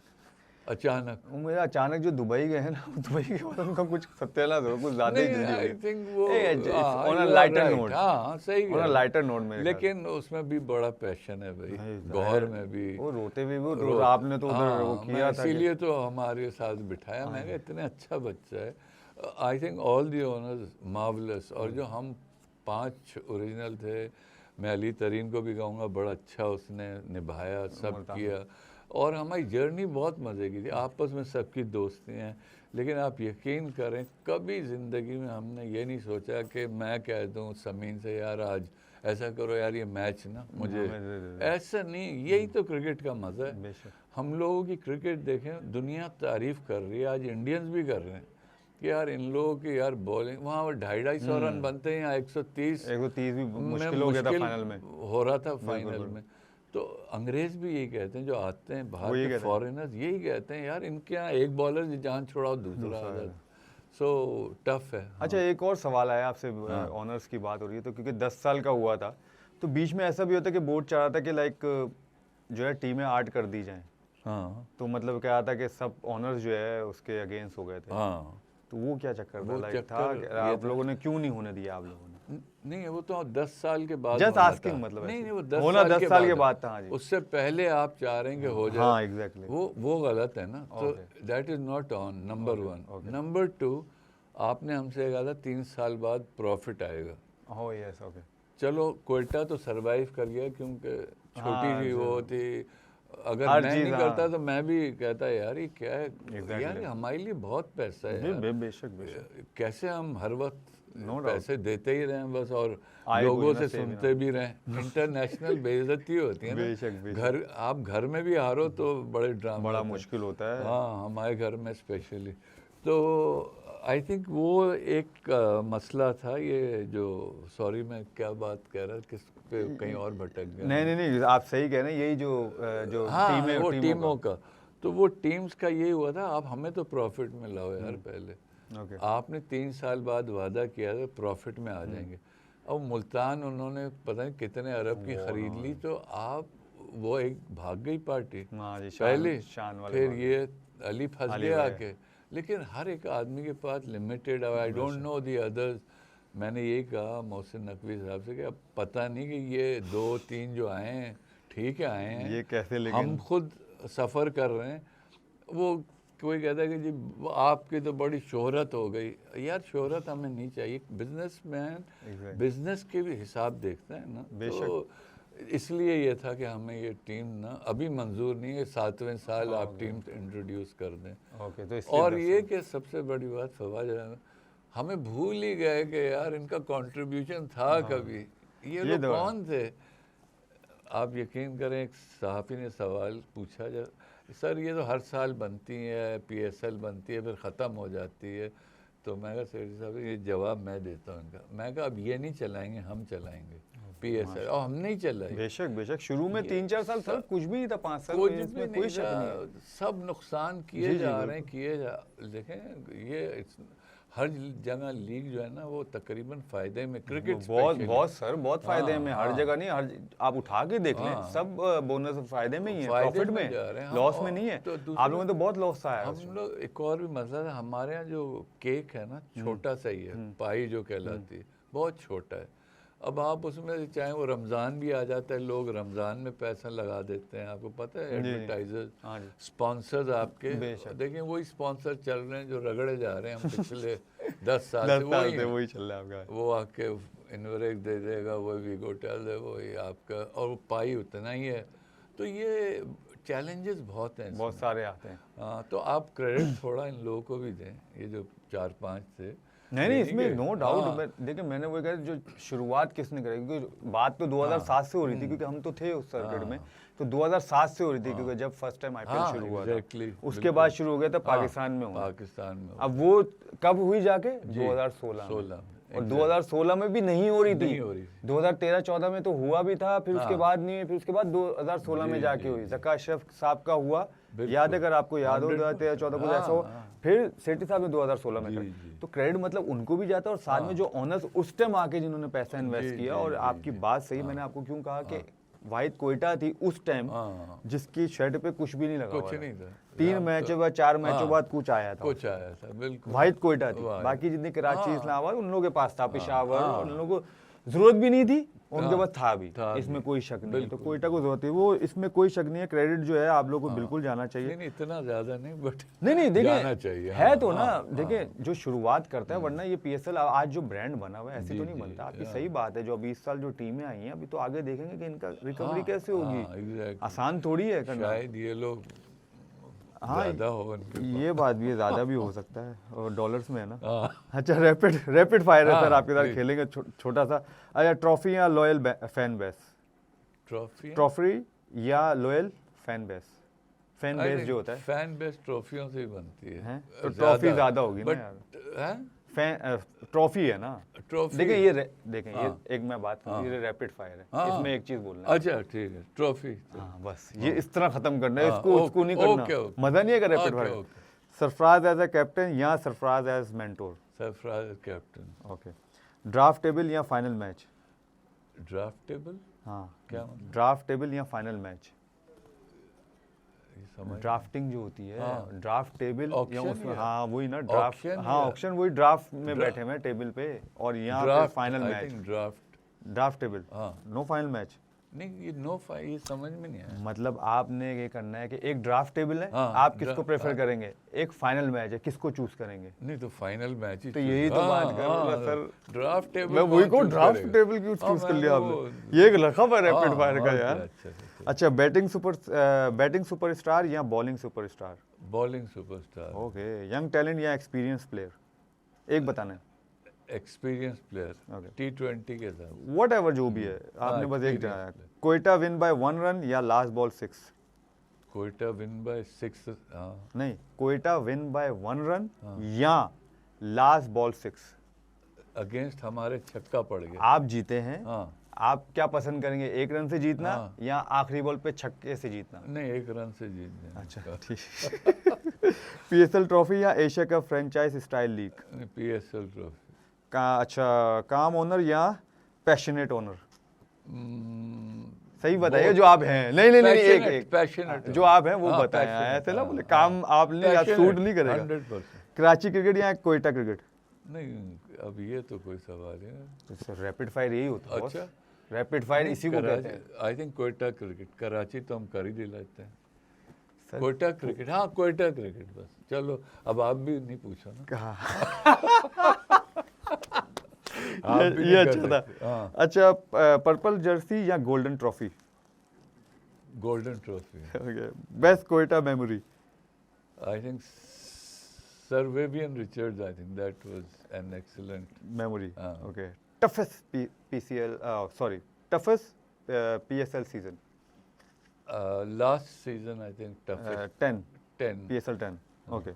अचानक। वो मेरा अचानक जो दुबई गए हैं ना, दुबई के बाद उनका कुछ सत्यानाश हो, कुछ ज्यादा ही नहीं, जल्दी हो आई गया। थिंक वो on a you are lighter right, note, हाँ सही ऑन अ है, लाइटर नोट मेरे ख्याल। लेकिन उसमें भी बड़ा पैशन है भाई, भाई, गौहर में भी वो रोते भी वो रो, आपने तो उधर वो हाँ, किया मैं था कि इसीलिए तो हमारे साथ बिठाया, मैं कहा इतने अच्छा बच्चा है। I think all the owners marvellous, और जो हम 5 ओरिजिनल थे, मैं अली तरीन को भी कहूँगा, बड़ा अच्छा उसने निभाया, सब मुल्तान। किया, और हमारी जर्नी बहुत मज़े की थी, आपस में सबकी दोस्ती हैं। लेकिन आप यकीन करें, कभी ज़िंदगी में हमने ये नहीं सोचा कि मैं कह दूँ समीन से यार आज ऐसा करो यार, ये मैच ना मुझे, ऐसा नहीं। यही तो क्रिकेट का मज़ा है। बेशक। हम लोगों की क्रिकेट देखें, दुनिया तारीफ़ कर रही है, आज इंडियंस भी कर रहे हैं कि यार इन लोगों की यार बॉलिंग, वहाँ 250-250 रन बनते हैं, यहाँ 130 130 भी में मुश्किल हो गया था फाइनल में। हो रहा था फाइनल में। तो अंग्रेज भी यही कहते हैं, जो आते हैं बाहर के फॉरेनर्स, यही कहते हैं यार इनके यहाँ एक बॉलर जान छोड़ाओ दूसरा आ जाता। सो टफ है। अच्छा, एक और सवाल आया आपसे, ऑनर्स की बात हो रही है तो, क्योंकि 10 साल का हुआ था, तो बीच में ऐसा भी होता है कि बोर्ड चाह रहा था कि लाइक जो है टीमें 8 कर दी जाएं। हाँ, तो मतलब क्या था कि सब ऑनर्स जो है उसके अगेंस्ट हो गए थे। हाँ, तो वो क्या चक्कर था, वो लाइक चक्कर था कि ये आप लोगों ने क्यों नहीं होने दिया आप लोगों ने? नहीं, वो तो 10 साल के बाद जस्ट होना आस्किंग, था। मतलब नहीं ऐसे। नहीं, वो 10 होना साल 10 साल के बाद था। हाँ जी। उससे पहले आप चाह रहे हैं कि हो जाए, हाँ एग्जैक्टली, वो गलत है ना। तो that is not on, number 1। Number 2, आपने हमसे कहा था 3 साल बाद प्रॉफिट आएगा। Oh yes, okay. चलो कोयटा तो सरवाइव कर गया, क्योंकि छोटी सी वो थी। अगर हर मैं चीज़, नहीं करता तो मैं भी कहता यार ये क्या है, Exactly. यार हमारे लिए बहुत पैसा है यार, बेशक बेशक। कैसे हम हर वक्त No doubt. पैसे देते ही रहें बस, और आए लोगों कोई ना से save ही सुनते भी रहें। इंटरनेशनल बेइज्जती होती है बेशक ना, बेशक। आप घर में भी हारो तो बड़े ड्रामा बड़ा होते हैं। मुश्किल होता है। हाँ, हमारे घर में स्पेशली। तो आई थिंक वो एक मसला था, ये जो, सॉरी मैं क्या बात कह रहा, किस पे कहीं और भटक गया। नहीं, आप सही कह रहे हैं, यही जो हाँ, टीमें, वो टीमों का, तो वो टीम्स का ये हुआ था, आप हमें तो प्रॉफिट में लाओ यार पहले। ओके। आपने 3 साल बाद वादा किया था प्रॉफिट में आ जाएंगे। अब मुल्तान उन्होंने पता नहीं कितने अरब की खरीद ली, तो आप वो एक भाग गई पार्टी हाँ जी, पहले, शान वाले फिर भाग ये अली फंस गया आके। लेकिन हर एक आदमी के पास limited, I don't know the others. मैंने यही कहा मोहसिन नकवी साहब से कि अब पता नहीं कि ये 2-3 जो आए हैं ठीक है आए हैं, ये कैसे, लेकिन हम खुद सफ़र कर रहे हैं। वो कोई कहता है कि जी आपकी तो बड़ी शोहरत हो गई। यार शोहरत हमें नहीं चाहिए, बिजनेसमैन बिजनेस के भी हिसाब देखते हैं ना। तो इसलिए ये था कि हमें ये टीम ना अभी मंजूर नहीं है, 7वें साल आप टीम इंट्रोड्यूस कर दें। तो और ये कि सबसे बड़ी बात फवाद, हमें भूल ही गए कि यार इनका कंट्रीब्यूशन था कभी, ये लोग कौन थे। आप यकीन करें, एक सहाफ़ी ने सवाल पूछा, जब सर ये तो हर साल बनती है, PSL बनती है फिर ख़त्म हो जाती है, तो मैं कहा सेठी साहब ये जवाब मैं देता हूँ इनका। मैं कहा अब ये नहीं चलाएंगे, हम चलाएंगे PSL, और हमने ही चलाई। बेशक बेशक। शुरू में 3-4 साल सर कुछ भी नहीं था, 5 साल कुछ में भी इसमें नहीं कोई शक नहीं है। था, सब नुकसान किए जा रहे हैं, किए जा। देखें ये हर जगह लीग जो है ना, वो तकरीबन फायदे में, क्रिकेट बहुत सर, बहुत फायदे में, हर जगह नहीं, हर आप उठा के देख लें, सब बोनस फायदे में ही है, प्रॉफिट में, लॉस में नहीं है। आप लोगों ने तो बहुत लॉस आया। हम लोग, एक और भी मसला है, हमारे यहाँ जो केक है ना, छोटा सा ही है, पाई जो कहलाती है, बहुत छोटा है। अब आप उसमें चाहे वो रमज़ान भी आ जाता है, लोग रमज़ान में पैसा लगा देते हैं, आपको पता है, एडवर्टाइजर्स, स्पॉन्सर्स आपके, देखिए वही स्पॉन्सर चल रहे हैं जो रगड़े जा रहे हैं हम पिछले 10 साल से, वही चल रहा है आपका। वो आके इन्वरेक दे देगा, वो वीगोटेल है, वही आपका, और वो पाई उतना ही है। तो ये चैलेंजेस बहुत हैं, बहुत सारे आते हैं। हाँ, तो आप क्रेडिट थोड़ा इन लोगों को भी दें, ये जो 4-5 थे। नहीं, इसमें नो डाउट। देखिए मैंने वो कहा, जो शुरुआत किसने करी, क्योंकि बात तो 2007 से हो रही थी, क्योंकि हम तो थे उस सर्किट में, तो 2007 से हो रही थी, क्योंकि जब फर्स्ट टाइम IPL शुरू हुआ था, उसके बाद शुरू हो गया था पाकिस्तान में। पाकिस्तान में अब वो कब हुई जाके, 2016 16 और 2016 में भी नहीं हो रही नहीं थी, हो रही 2013-14 में तो हुआ भी था, फिर उसके हाँ। बाद नहीं हुई, फिर उसके बाद 2016 में जी, जाके जी, हुई। जी। ज़का अशरफ साहब का हुआ, बिल्कुल। याद है अगर आपको याद हो 100% 2013-14 कुछ हाँ, ऐसा हो, हाँ। फिर सेठी साहब ने 2016 में जी, कर, जी। तो क्रेडिट मतलब उनको भी जाता है और साथ में हाँ। जो ऑनर्स उस टाइम आके जिन्होंने पैसा इन्वेस्ट जी, किया। जी, और जी, आपकी जी। बात सही, मैंने आपको क्यों कहा कि वाहिद कोयटा थी उस टाइम हाँ, जिसकी शर्ट पे कुछ भी नहीं लगा हुआ कुछ था। नहीं था। 3 हम मैचों तो- बाद 4 मैचों हाँ, बाद कुछ आया था, कुछ आया था, बिल्कुल। वाहिद कोयटा थी। वाहिद। बाकी जितनी कराची हाँ, इस्लामाबाद उन लोगों के पास था, पेशावर हाँ। और उन लोगों को जरूरत भी नहीं थी, उनके हाँ, पास था भी, था इसमें भी। कोई शक नहीं है। तो बिल्कुल। कोयटा को जरूरत है, वो इसमें कोई शक नहीं है। क्रेडिट जो है आप लोग को बिल्कुल जाना चाहिए। नहीं, नहीं, इतना ज्यादा नहीं, बट नहीं जाना देखिए, चाहिए। है हाँ, तो ना, हाँ, देखिए जो शुरुआत करता है, वरना ये पीएसएल आज जो ब्रांड बना हुआ है ऐसे जी, तो नहीं जी, बनता। आपकी हाँ। सही बात है, जो अभी इस साल जो टीमें आई हैं, अभी तो आगे देखेंगे कि इनका रिकवरी हाँ, कैसे होगी। हाँ, exactly। आसान थोड़ी है करना। शायद ये लोग हाँ, ज्यादा हो उनके ये बात भी है, ज़्यादा भी हो सकता है, और डॉलर्स में है ना। हाँ, अच्छा, रैपिड फायर है हाँ, सर, आपके साथ प्लीज। खेलेंगे छोटा सा। अच्छा, ट्रॉफी या लॉयल फैन बेस? ट्रॉफी या loyal fan base? Fan base जो होता है, फैन बेस ट्रॉफियों से ही बनती है। हैं? तो ट्रॉफी ज़्यादा होगी ना बट यार। फैन ट्रॉफी है ना। ट्रॉफी देखिए ये देखें, हाँ। ये एक मैं बात करूं, हाँ। ये रैपिड फायर है, हाँ। इसमें एक चीज बोलना है। अच्छा, ठीक है, ट्रॉफी। हाँ बस ये इस तरह खत्म करना है, हाँ, इसको उसको नहीं करना। Okay, okay. मजा नहीं है rapid okay, fire. Okay. Sarfaraz as a captain या Sarfaraz as mentor? Sarfaraz captain. Okay. Draft table या फाइनल मैच? ड्राफ्ट टेबल हाँ, क्या मतलब? ड्राफ्ट टेबल या फाइनल मैच? ये समझ ड्राफ्टिंग जो होती है, हाँ। ड्राफ्ट टेबल या Auction उसमें, या- हाँ वही ना ड्राफ्ट, Auction हाँ या- ऑक्शन, वही ड्राफ्ट में बैठे हुए टेबल पे, और यहाँ पे final match. Draft. Draft table, हाँ, नो फाइनल मैच। नहीं, ये ये समझ में नहीं आया। मतलब आपने ये करना है कि एक ड्राफ्ट टेबल है, हाँ, आप किसको ड्राफ्ट, प्रेफर हाँ। करेंगे, एक फाइनल मैच है, किसको चूज करेंगे? नहीं तो फाइनल मैच ही तो यही तो बात कर रहा था, सर। ड्राफ्ट टेबल मैं वही को ड्राफ्ट टेबल क्यों चूज कर लिया आपने? ये एक लखब है रैपिड फायर का यार। अच्छा, बैटिंग सुपरस्टार या bowling superstar? Bowling superstar. Okay. Young talent या एक्सपीरियंस प्लेयर? एक बताना है। Experience player. Okay. T20 के साथ। वट एवर जो भी है, आपने बस एक experience जाना है। player। Quetta win by 1 run या last ball 6? Quetta win by 6। हाँ, नहीं, कोयटा विन बाय 1 रन हाँ। या लास्ट बॉल 6? अगेंस्ट हमारे छक्का पड़ गया। आप जीते हैं, हाँ, आप क्या पसंद करेंगे, 1 रन से जीतना हाँ। या आखिरी बॉल पे छक्के से जीतना? नहीं, 1 रन से जीत गए। अच्छा, ठीक। पीएसएल ट्रॉफी या Asia cup franchise style league? PSL trophy. अच्छा, काम ओनर या पैशनेट ओनर? सही बताइए बहुत- जो आप हैं। नहीं नहीं नहीं, एक एक पैशनेट जो आप हैं वो हाँ, बताएं, passionate, ऐसे ना हाँ, बोले हाँ। काम आपने या सूट नहीं करेगा। 100%। कराची क्रिकेट या कोयटा क्रिकेट? नहीं, अब ये तो कोई सवाल है। रैपिड फायर यही होता है बॉस। अच्छा। रैपिड फायर इसी को कहते हैं। I think Quetta cricket. Karachi तो हम कर ही दिलाते हैं। सर, कोयटा क्रिकेट, हाँ कोयटा क्रिकेट बस। चलो, अब आप भी नहीं पूछो ना। कहा आप भी ये नहीं कर अच्छा था। सकते। हाँ, अच्छा, पर्पल जर्सी या golden trophy? Golden trophy. Best Quetta memory? I think sir Vivian Richards, I think that was an excellent memory. हाँ। Okay. Toughest PCL, sorry, toughest PSL season? Last season I think toughest 10 10 PSL 10। Okay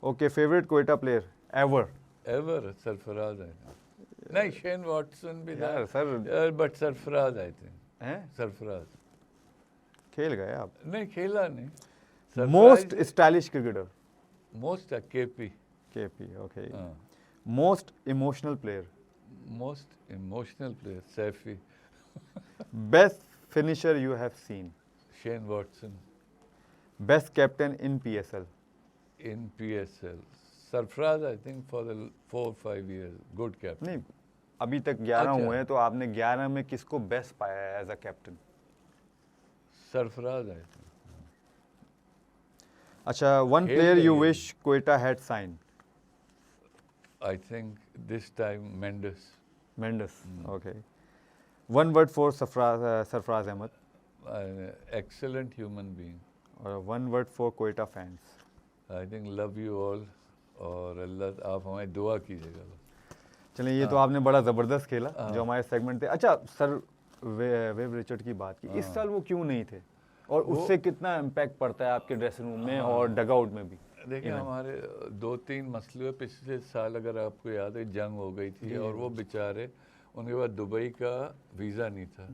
okay. Favourite Quetta player ever? Ever Sarfaraz, I think. नहीं, शेन वॉटसन भी यार था, sir but Sarfaraz I think. हैं, सरफराज खेल गए आप। नहीं खेला नहीं। Most stylish cricketer? Most KP. KP. Okay. हाँ, most emotional player? Most emotional player Saifi. Best finisher you have seen? Shane Watson. Best captain in PSL? In PSL Sarfaraz, I think for the 4-5 years good captain. नहीं, अभी तक 11 अच्छा। हुए हैं, तो आपने 11 में किसको बेस्ट पाया है as a captain? Sarfaraz, I think. अच्छा, वन खेल प्लेयर यू रही है। Wish Quetta had sign? I think this time Mendis. Mendis. Okay. One word for Sarfaraz Ahmed? Excellent human being. और one word for Quetta fans? I think love you all, और अल्लाह आप हमारी दुआ कीजिएगा। चलिए, ये तो आपने बड़ा ज़बरदस्त खेला जो हमारे सेगमेंट थे। अच्छा सर, वेव रिचर्ड की बात की, इस साल वो क्यों नहीं थे, और उससे कितना इम्पैक्ट पड़ता है आपके ड्रेसिंग रूम में और डगआउट में भी? देखिए हमारे 2-3 मसले हुए पिछले साल, अगर आपको याद है जंग हो गई थी और वो बेचारे, उनके बाद दुबई का वीज़ा नहीं था,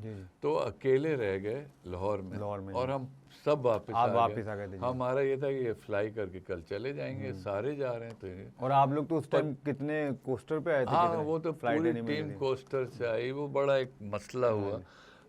तो अकेले रह गए लाहौर में और हम सब वापस आप आ वापस आ गए थे जी। हमारा ये था कि ये फ्लाई करके कल चले जाएंगे, सारे जा रहे हैं तो ये। और आप लोग तो उस टाइम कितने कोस्टर पे आए थे? हाँ, कितने? वो तो फ्लाइट पूरी नहीं मिली टीम थी। कोस्टर से आई, वो बड़ा एक मसला हुआ।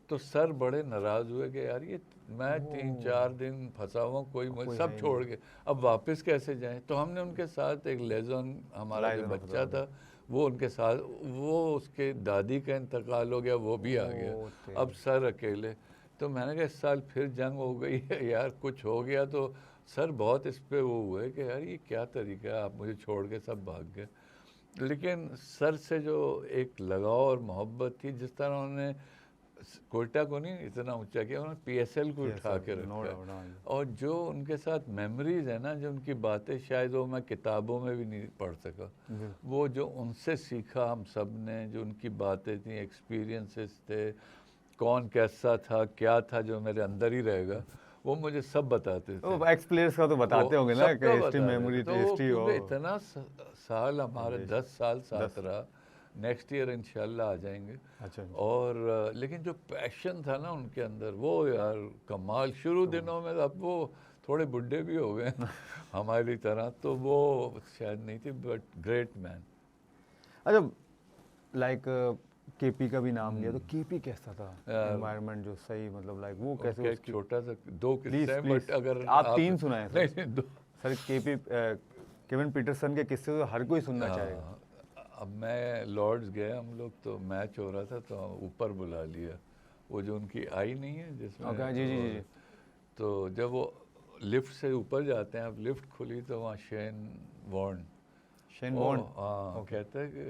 तो सर बड़े नाराज हुए कि यार ये मैं 3-4 दिन फंसा हुआ, कोई मुझे सब छोड़ के अब वापस कैसे जाएं। तो हमने उनके साथ एक लेजन, हमारा जो बच्चा था वो उनके साथ, वो उसके दादी का इंतकाल हो गया, वो भी आ गया, अब सर अकेले। तो मैंने कहा इस साल फिर जंग हो गई है यार, कुछ हो गया तो सर बहुत इस पे वो हुए कि यार ये क्या तरीका है, आप मुझे छोड़ के सब भाग गए। लेकिन सर से जो एक लगाव और मोहब्बत थी, जिस तरह उन्होंने कोयटा को नहीं इतना ऊंचा किया, उन्होंने पीएसएल को उठा के रखा, और जो उनके साथ मेमोरीज है ना, जो उनकी बातें शायद वो मैं किताबों में भी नहीं पढ़ सका, वो जो उनसे सीखा हम सब ने, जो उनकी बातें थी, एक्सपीरियंसेस थे, कौन कैसा था क्या था, जो मेरे अंदर ही रहेगा, वो मुझे सब बताते थे। एक्स प्लेयर्स का तो बताते होंगे ना कि हिस्ट्री, मेमोरी, हिस्ट्री हो। इतना साल हमारे 10 साल साथ रहा, नेक्स्ट ईयर इंशाल्लाह आ जाएंगे। अच्छा। और लेकिन जो पैशन था ना उनके अंदर, वो यार कमाल। शुरू दिनों में, अब वो थोड़े बुढ़े भी हो गए हमारी तरह, तो वो शायद नहीं थी, बट ग्रेट मैन। अच्छा, लाइक केपी का भी नाम लिया, तो केपी कैसा था एनवायरनमेंट जो सही, मतलब लाइक वो कैसे? एक छोटा सा 2 किस्से, बट अगर आप 3 सुनाए सर। नहीं 2 सर, केपी केविन पीटरसन के किस्से तो हर कोई सुनना चाहेगा। अब मैं लॉर्ड्स गए हम लोग, तो मैच हो रहा था, तो ऊपर बुला लिया, वो जो उनकी आई नहीं है जिसमें जी जी जी। तो जब वो लिफ्ट से ऊपर जाते हैं, अब लिफ्ट खुली तो वहाँ शेन वॉर्न हाँ कहता है कि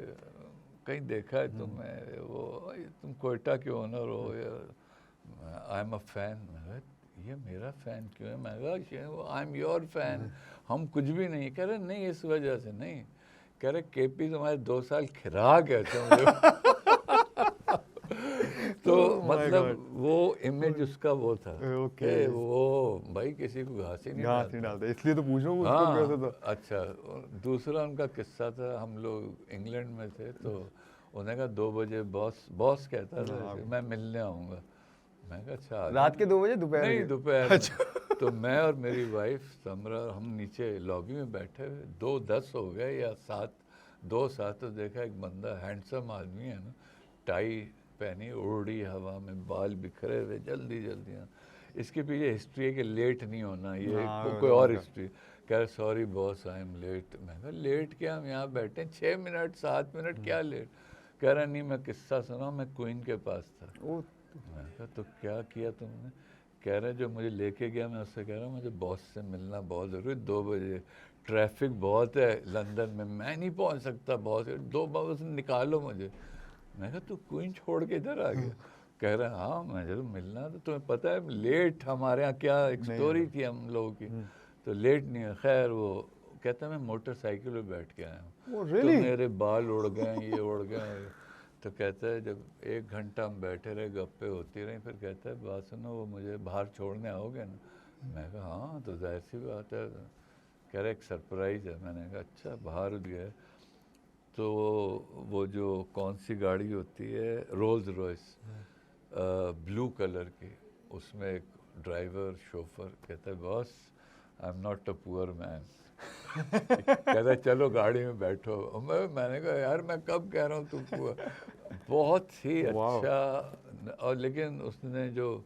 कहीं देखा है तुम्हें, वो तुम कोयटा के ओनर हो, आई एम अ फैन। ये मेरा फ़ैन क्यों है? मैं कहा आई एम योर फैन, हम कुछ भी नहीं। कह रहे नहीं इस वजह से नहीं, कह रहे केपी तुम्हारे 2 साल खिरा कैसे मुझे तो मतलब वो इमेज उसका वो था कि वो भाई किसी को घास ही नहीं डालता, इसलिए तो पूछ रहा हूँ उसको कैसा था। अच्छा, दूसरा उनका किस्सा था, हम लोग इंग्लैंड में थे, तो उन्होंने कहा 2 बजे बॉस कहता था मैं मिलने आऊँगा। मैं कहा अच्छा, रात के 2 बजे? दोपहर? नहीं, दोपहर। तो मैं और मेरी वाइफ समरा, हम नीचे लॉबी में बैठे हुए, 2:10 हो गए या 2:07, तो देखा एक बंदा, हैंडसम आदमी है ना, टाई पहनी, उड़ी हवा में, बाल बिखरे हुए, जल्दी जल्दी। इसके पीछे हिस्ट्री है कि लेट नहीं होना, ये कोई और हिस्ट्री। कह रहे sorry boss I am late. मैं कहा लेट क्या, हम यहाँ बैठे 6 मिनट 7 मिनट, क्या लेट? कह रहा नहीं मैं किस्सा सुना, मैं क्वीन के पास था। मैं कहा तो क्या किया तुमने? कह रहे जो मुझे लेके गया, मैं उससे कह रहा हूँ मुझे बॉस से मिलना बहुत ज़रूरी, 2 बजे ट्रैफिक बहुत है लंदन में, मैं नहीं पहुँच सकता बॉस, 2 बजे निकालो मुझे। मैं कहा तू क्वीन छोड़ के इधर आ गया? कह रहा हाँ मुझे तो मिलना, तो तुम्हें पता है लेट हमारे यहाँ क्या एक स्टोरी थी हम लोगों की, तो लेट नहीं है। खैर वो कहता मैं मोटरसाइकिल पे बैठ के आया हूँ, तो मेरे बाल उड़ गए, ये उड़ गए। तो कहता है जब 1 घंटा हम बैठे रहे, गप्पे होती रही, फिर कहता है बात सुनो, वो मुझे बाहर छोड़ने आओगे ना? मैं कहा हाँ, तो जाहिर सी बात है। कह रहा एक सरप्राइज़ है। मैंने कहा अच्छा, बाहर गए तो वो जो कौन सी गाड़ी होती है, रोल्स रॉयस ब्लू कलर की, उसमें एक ड्राइवर शोफर, कहता है boss I am not a poor man. कहता है चलो गाड़ी में बैठो। मैंने कहा यार मैं कब कह रहा हूँ तू पुअर। बहुत ही अच्छा। और लेकिन उसने जो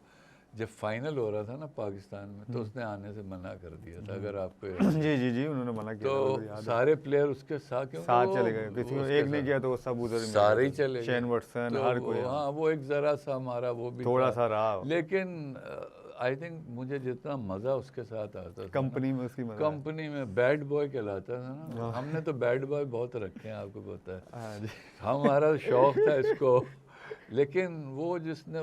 जब फाइनल हो रहा था ना पाकिस्तान में, तो उसने आने से मना कर दिया था, अगर आपको जी जी जी, उन्होंने मना किया तो सारे प्लेयर उसके साथ चले गए, किसी को एक ने किया तो वो सब उधर सारे ही चले गए, शेन वॉटसन हर कोई। हाँ, वो एक जरा सा हमारा वो भी थोड़ा सा रहा, लेकिन आई थिंक मुझे जितना मजा उसके साथ आता था, कंपनी में उसकी, कंपनी में बैड बॉय कहलाता था ना, हमने तो बैड बॉय बहुत रखे हैं आपको पता है, हमारा शौक था इसको। लेकिन वो जिसने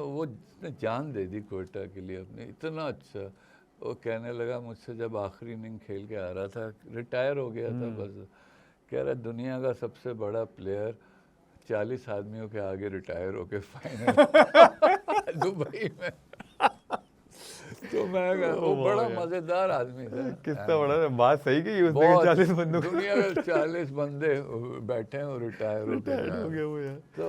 जान दे दी कोयटा के लिए अपने, इतना अच्छा। वो कहने लगा मुझसे जब आखिरी इनिंग खेल के आ रहा था, रिटायर हो गया था बस, कह रहा दुनिया का सबसे बड़ा प्लेयर 40 आदमियों के आगे रिटायर होके फाइनल दुबई में। तो मैं वो बड़ा मजेदार आदमी था। कितना बड़ा बात सही की उसने, बहुत 40 बंदों को दुनिया में 40 बंदे बैठे हैं और रिटायर हो रिटायर्ड हो गए। गया वो यार। तो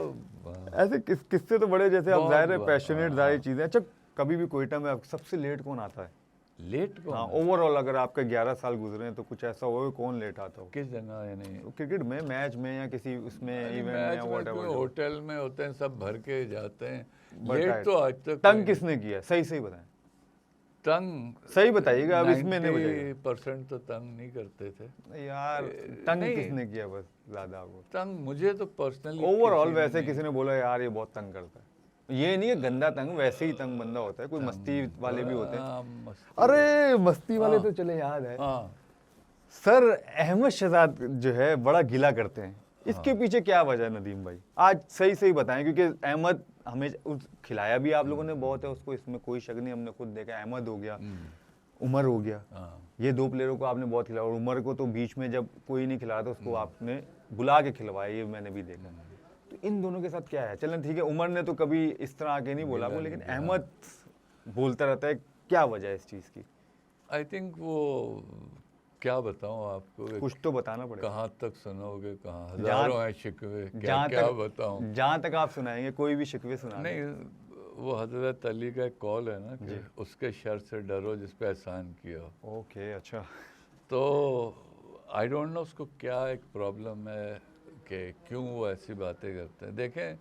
ऐसे किससे तो बड़े, जैसे आप बहुत जाहिर है हुआ, पैशनेट हाँ, सारी चीजें। अच्छा, कभी भी कोयटा में आपको सबसे लेट कौन आता है? लेट को हाँ, ओवरऑल अगर आपके 11 साल गुजरे हैं तो कुछ ऐसा हो कौन लेट आता हो किस जगह यानी क्रिकेट में, मैच में या किसी उसमें इवेंट में मैच या में व्हाटएवर? तो होटल में होते हैं, सब भर के जाते हैं। But लेट तो आज तक तंग किसने किया? सही सही बताएं, तंग सही बताइएगा, अब इसमें नहीं बताइएगा 90% तो तंग नहीं करते थे यार। तंग नहीं। किसने किया बस ज्यादा आपको? तंग मुझे तो पर्सनली ओवरऑल वैसे किसी ने बोला यार ये बहुत तंग करता है, ये नहीं है गंदा तंग, वैसे ही तंग बंदा होता है, कोई मस्ती वाले भी होते हैं। अरे मस्ती वाले तो चले याद है हाँ सर, अहमद शहजाद जो है बड़ा गिला करते हैं, इसके पीछे क्या वजह है नदीम भाई? आज सही सही बताएं, क्योंकि अहमद हमें खिलाया भी आप लोगों ने बहुत है उसको, इसमें कोई शक नहीं, हमने खुद देखा। अहमद हो गया, उमर हो गया, ये दो प्लेयरों को आपने बहुत खिलाया, और उमर को तो बीच में जब कोई नहीं खिलाया था उसको आपने बुला के खिलवाया, ये मैंने भी देखा। तो इन दोनों के साथ क्या है? चलें ठीक है, उमर ने तो कभी इस तरह आके नहीं बोला आपको, लेकिन अहमद बोलता रहता है, क्या वजह है इस चीज़ की? आई थिंक वो क्या बताऊं आपको, कुछ तो बताना पड़ेगा। कहाँ तक सुनोगे, कहाँ हजारों हैं शिकवे, क्या बताऊं। जहाँ तक आप सुनाएंगे कोई भी शिकवे सुना नहीं, वो हजरत अली का एक कॉल है ना कि उसके शर से डरो जिस पे एहसान किया। ओके, अच्छा। तो आई डोंट नो उसको क्या एक प्रॉब्लम है कि क्यों वो ऐसी बातें करते हैं। देखें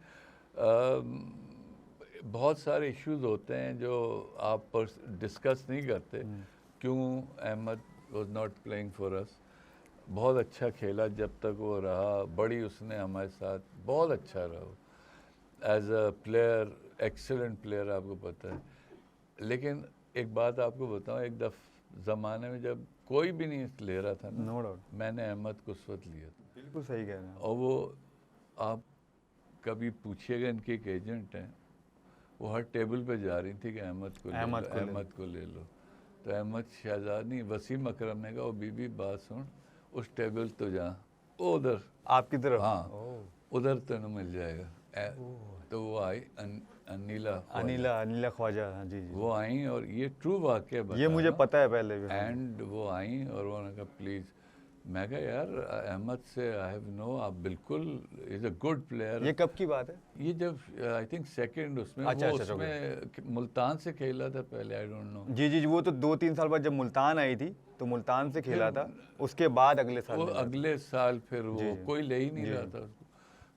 बहुत सारे इश्यूज होते हैं जो आप डिस्कस नहीं करते। क्यों Ahmed was not playing for us, बहुत अच्छा खेला जब तक वो रहा, बड़ी उसने हमारे साथ, बहुत अच्छा रहा as a player, excellent player, आपको पता है। लेकिन एक बात आपको बताऊं, एक ज़माने में जब कोई भी नहीं ले रहा था ना, नो डाउट, मैंने अहमद को उस वक्त लिया था। बिल्कुल सही कह रहे हैं। और वो आप कभी पूछिएगा, इनके एक एजेंट हैं, वो हर टेबल पे जा रही थी कि अहमद को ले लो। तो अहमद शहजाद नहीं, वसीम अकरम ने कहा, वो बीबी बात सुन, उस टेबल तो जा, उधर आपकी तरफ, हाँ उधर तो न मिल जाएगा। तो वो आई अनिला ख्वाजा, हाँ जी जी, वो आई, और ये ट्रू वाक़या बता, ये मुझे पता है पहले भी। एंड वो आई और उन्होंने कहा प्लीज़, मैं कहा यार अहमद से आई हैव नो, आप बिल्कुल इज़ अ गुड प्लेयर। ये कब की बात है? ये जब आई थिंक सेकंड उसमें, अच्छा, वो उसमें मुल्तान से खेला था पहले, आई डोंट नो। जी जी, वो तो 2-3 साल बाद जब मुल्तान आई थी तो मुल्तान से खेला था, उसके बाद अगले साल वो अगले साल फिर वो कोई ले ही नहीं रहा था उसको,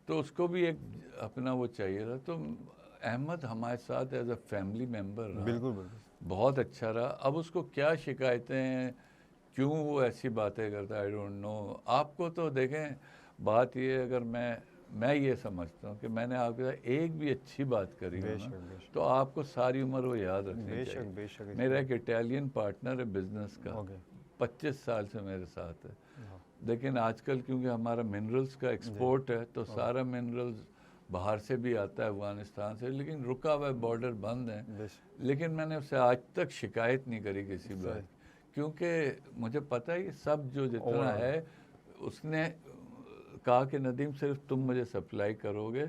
तो उसको भी एक अपना वो चाहिए था। तो अहमद हमारे साथ एज अ फैमिली मेम्बर रहा, बिल्कुल बिल्कुल, बहुत अच्छा रहा। अब उसको क्या शिकायतें हैं, क्यों वो ऐसी बातें करता है, आई डोंट नो। आपको तो देखें, बात ये, अगर मैं ये समझता हूँ कि मैंने आपके साथ एक भी अच्छी बात करी हो ना, तो आपको सारी उम्र वो याद रखनी चाहिए। मेरा एक इटालियन पार्टनर है बिजनेस का, 25 साल से मेरे साथ है। लेकिन आजकल क्योंकि हमारा मिनरल्स का एक्सपोर्ट है, तो सारा मिनरल्स बाहर से भी आता है, अफगानिस्तान से, लेकिन रुका हुआ बॉर्डर बंद है। लेकिन मैंने उससे आज तक शिकायत नहीं करी किसी बात, क्योंकि मुझे पता है कि सब जो जितना है, उसने कहा कि नदीम सिर्फ तुम मुझे सप्लाई करोगे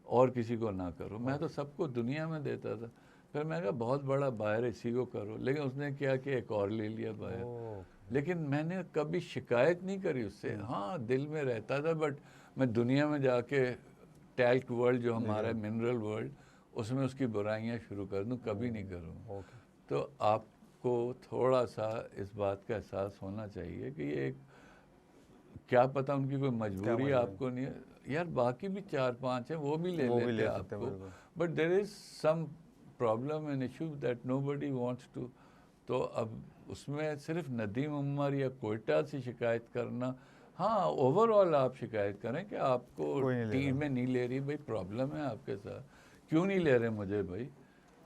और किसी को ना करो। मैं तो सबको दुनिया में देता था। फिर मैं कहा बहुत बड़ा बायर, इसी को करो। लेकिन उसने क्या कि एक और ले लिया बायर। लेकिन मैंने कभी शिकायत नहीं करी उससे। हाँ, दिल में रहता था, बट मैं दुनिया में जाके टैल्क वर्ल्ड जो हमारा है, मिनरल वर्ल्ड, उसमें उसकी बुराइयां शुरू कर दूं, कभी नहीं करूँ। तो आपको थोड़ा सा इस बात का एहसास होना चाहिए कि ये क्या पता उनकी कोई मजबूरी आपको नहीं है यार, बाकी भी 4-5 हैं, वो भी ले लेते आपको, but there is some problem and issue that nobody wants to. तो अब उसमें सिर्फ नदीम उमर या कोयटा से शिकायत करना, हाँ ओवरऑल आप शिकायत करें कि आपको टीम में नहीं ले रही, भाई प्रॉब्लम है आपके साथ, क्यों नहीं ले रहे मुझे भाई।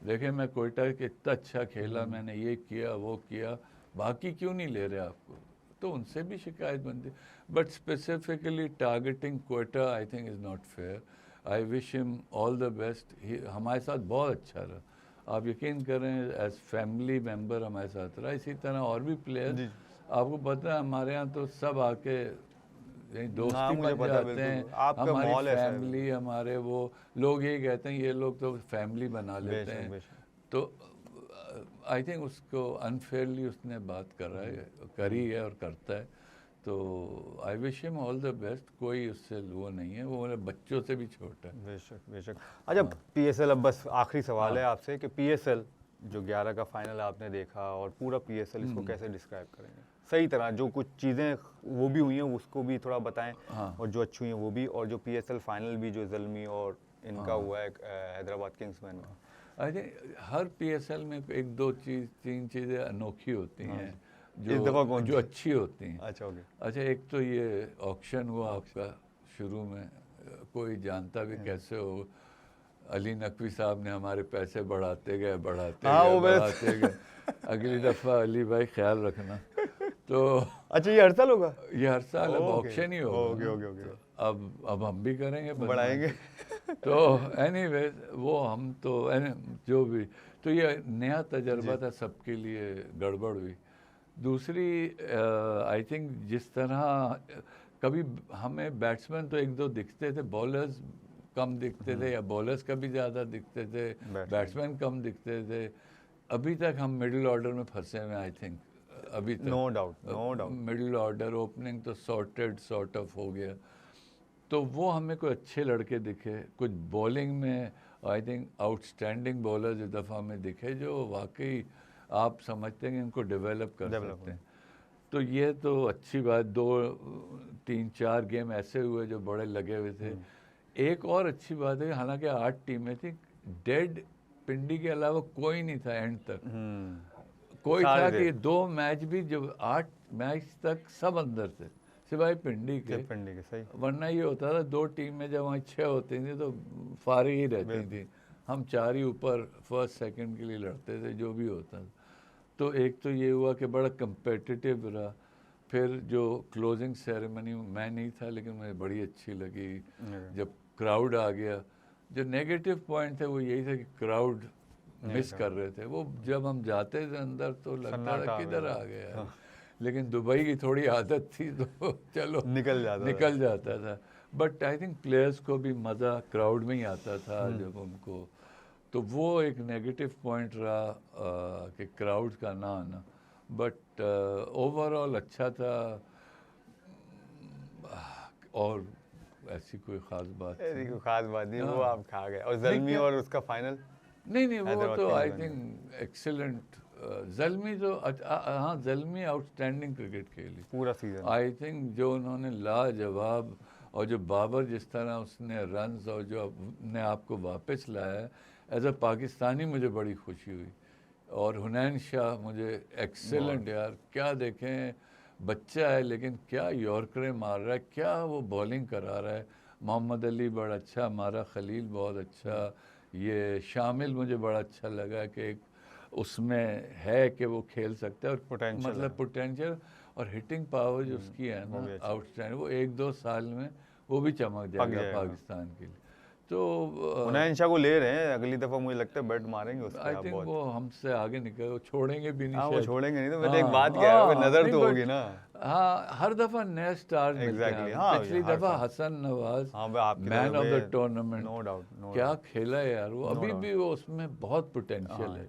देखें मैं कोयटा के इतना अच्छा खेला, मैंने ये किया वो किया, बाकी क्यों नहीं ले रहे आपको, तो उनसे भी शिकायत बनती। But specifically targeting Quetta I think is not fair. I wish him all the best. हमारे साथ बहुत अच्छा रहा, आप यकीन करें, एज फैमिली मेम्बर हमारे साथ रहा। इसी तरह और भी प्लेयर, आपको पता है हमारे यहाँ तो सब आके दोस्ती बन जाते हैं, हमारी फैमिली, हमारे वो लोग यही कहते हैं, ये लोग तो फैमिली बना लेते हैं। तो आई थिंक उसको अनफेयरली उसने बात करी है और करता है, तो I wish him all the best. कोई उससे वो नहीं है, वो मेरे बच्चों से भी छोटा है। बेशक बेशक। अच्छा, पीएसएल, अब बस आखिरी सवाल है हाँ। आपसे कि पीएसएल जो 11 का फाइनल आपने देखा और पूरा पीएसएल, इसको कैसे डिस्क्राइब करेंगे सही तरह? जो कुछ चीज़ें वो भी हुई हैं उसको भी थोड़ा बताएं, हाँ। और जो अच्छी हुई हैं वो भी, और जो पीएसएल फाइनल भी जो ज़ल्मी और इनका हुआ है हैदराबाद किंग्समैन का। आई थिंक हर पीएसएल में एक दो चीज़, तीन चीज़ें अनोखी होती हैं इस दफ़ा कौन जो सी? अच्छी होती हैं। अच्छा, ओके। अच्छा, एक तो ये ऑक्शन हुआ आपका शुरू में, कोई जानता भी कैसे हो, अली नकवी साहब ने हमारे पैसे बढ़ाते गए बढ़ाते गए। अगली दफ़ा अली भाई ख्याल रखना। तो अच्छा, ये हर साल होगा? ये हर साल अब ओके, ऑक्शन ही होगा ओके, ना। Okay, okay. तो अब हम भी करेंगे बढ़ाएंगे। तो एनीवे वो हम तो जो भी, तो ये नया तजर्बा था सबके लिए, गड़बड़ हुई। दूसरी आई थिंक जिस तरह कभी हमें बैट्समैन तो एक दो दिखते थे, बॉलर्स कम दिखते थे, या बॉलर्स कभी ज़्यादा दिखते थे, बैट्समैन कम दिखते थे। अभी तक हम मिडिल ऑर्डर में फंसे हुए आई थिंक, अभी तक। No doubt. Middle order, opening तो सॉर्ट ऑफ हो गया। तो वो हमें कोई अच्छे लड़के दिखे, कुछ बॉलिंग में आई थिंक आउटस्टैंडिंग बॉलर्स इस दफ़ा में दिखे, जो वाकई आप समझते हैं कि इनको डेवलप कर सकते हैं। तो ये तो अच्छी बात, 2-3-4 गेम ऐसे हुए जो बड़े लगे हुए थे। एक और अच्छी बात है, हालांकि 8 टीमें थी, डेड पिंडी के अलावा कोई नहीं था एंड तक। कोई था कि 2 मैच भी, जब 8 मैच तक सब अंदर थे सिवाय पिंडी के। सही। वरना ये होता था 2 टीमें जब वहाँ 6 होती थी तो फारिग ही रहती थी, हम 4 ही ऊपर फर्स्ट सेकंड के लिए लड़ते थे, जो भी होता था। तो एक तो ये हुआ कि बड़ा कंपेटिटिव रहा। फिर जो क्लोजिंग सेरेमनी, मैं नहीं था लेकिन मुझे बड़ी अच्छी लगी जब क्राउड आ गया। जो नेगेटिव पॉइंट थे वो यही था कि क्राउड मिस कर रहे थे। वो जब हम जाते थे अंदर तो लगता था किधर आ गया यार। लेकिन दुबई की थोड़ी आदत थी तो चलो निकल जाता था। बट आई थिंक प्लेयर्स को भी मज़ा क्राउड में ही आता था जब उनको, तो वो एक नेगेटिव पॉइंट रहा कि क्राउड का ना आना। बट ओवरऑल अच्छा था, और ऐसी कोई ख़ास बात नहीं, वो आप खा गए। और ज़ल्मी और उसका फाइनल? नहीं वो तो आई थिंक एक्सीलेंट। ज़ल्मी तो हाँ, ज़ल्मी आउटस्टैंडिंग क्रिकेट खेली पूरा सीजन। आई थिंक जो उन्होंने लाजवाब, और जो बाबर जिस तरह उसने रन्स और जो अपने आप को वापस लाया है एज अ पाकिस्तानी, मुझे बड़ी खुशी हुई। और हुनैन शाह मुझे एक्सेलेंट यार, क्या देखें, बच्चा है लेकिन क्या यॉर्करें मार रहा है, क्या वो बॉलिंग करा रहा है। मोहम्मद अली बड़ा अच्छा मारा, खलील बहुत अच्छा, ये शामिल मुझे बड़ा अच्छा लगा कि एक उसमें है कि वो खेल सकता है, और मतलब पोटेंशियल और हिटिंग पावर जो उसकी है ना आउटस्टैंडिंग, वो 1-2 साल में वो भी चमक जाएगा पाकिस्तान के लिए। तो हुनैन शाह को ले रहे हैं, अगली दफा मुझे लगता है बैट मारेंगे उसके। आई थिंक वो हमसे आगे निकल, वो छोड़ेंगे भी नहीं। वो छोड़ेंगे नहीं, तो मैं एक बात कह रहा हूँ, नजर तो होगी ना। हाँ, हर दफा नए स्टार्स मिलते हैं। पिछली दफा Hasan Nawaz, man of the tournament, no doubt, क्या खेला यार वो। अभी भी वो उसमें बहुत पोटेंशियल है,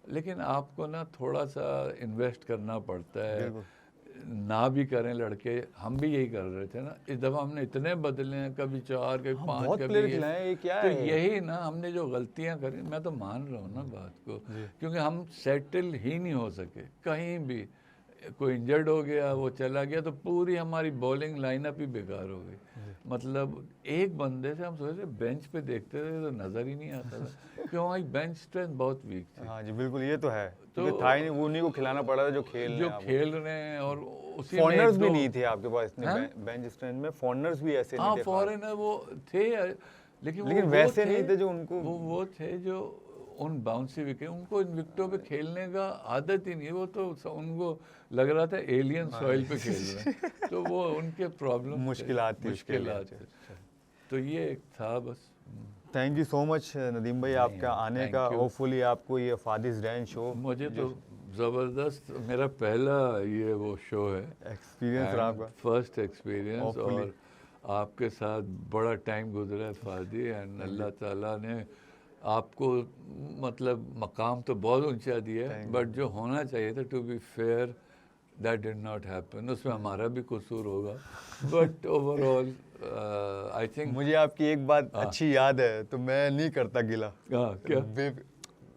लेकिन आपको ना थोड़ा सा इन्वेस्ट करना पड़ता है। ना भी करें लड़के, हम भी यही कर रहे थे ना। इस दफ़ा हमने इतने बदले हैं, कभी 4 कभी 5 कभी ये क्या तो है? यही ना, हमने जो गलतियां करी, मैं तो मान रहा हूँ ना बात को, क्योंकि हम सेटल ही नहीं हो सके कहीं भी। कोई इंजर्ड हो गया, वो चला गया, तो पूरी हमारी बॉलिंग लाइनअप ही बेकार हो गई। मतलब एक बंदे से हम सोच रहे बेंच पे देखते थे तो नज़र ही नहीं आता था, क्यों हमारी बेंच स्ट्रेंथ बहुत वीक थी। हाँ जी बिल्कुल, ये तो है। तो था ही नहीं, वो उन्हीं को खिलाना पड़ा था जो खेल रहे हैं। और उसी फॉरनर्स भी नहीं थे आपके पास इतने बेंच स्ट्रेंथ में, फॉरनर्स भी ऐसे नहीं थे। हाँ, फॉरेनर वो थे, लेकिन वैसे नहीं थे जो उनको, वो थे जो उन बाउंसी विकेट, उनको इन विकेटों पे खेलने का आदत ही नहीं है। वो तो उनको लग रहा था एलियन सॉइल पे खेल रहे हैं, तो वो उनके प्रॉब्लम मुश्किलात थी। तो ये एक था बस। Thank you so much Nadeem भाई आपका आने का। होपफुली आपको ये फादिस डैन शो, मुझे तो ज़बरदस्त, मेरा पहला ये वो शो है, एक्सपीरियंस रहा आपका, फर्स्ट एक्सपीरियंस। और आपके साथ बड़ा टाइम गुजरा है फादी, एंड अल्लाह ताला ने आपको मतलब मकाम तो बहुत ऊंचा दिया है, बट जो होना चाहिए था to be fair that did not happen. उसमें हमारा भी कसूर होगा, बट ओवरऑल आई थिंक मुझे आपकी एक बात अच्छी याद है, तो मैं नहीं करता गिला। क्या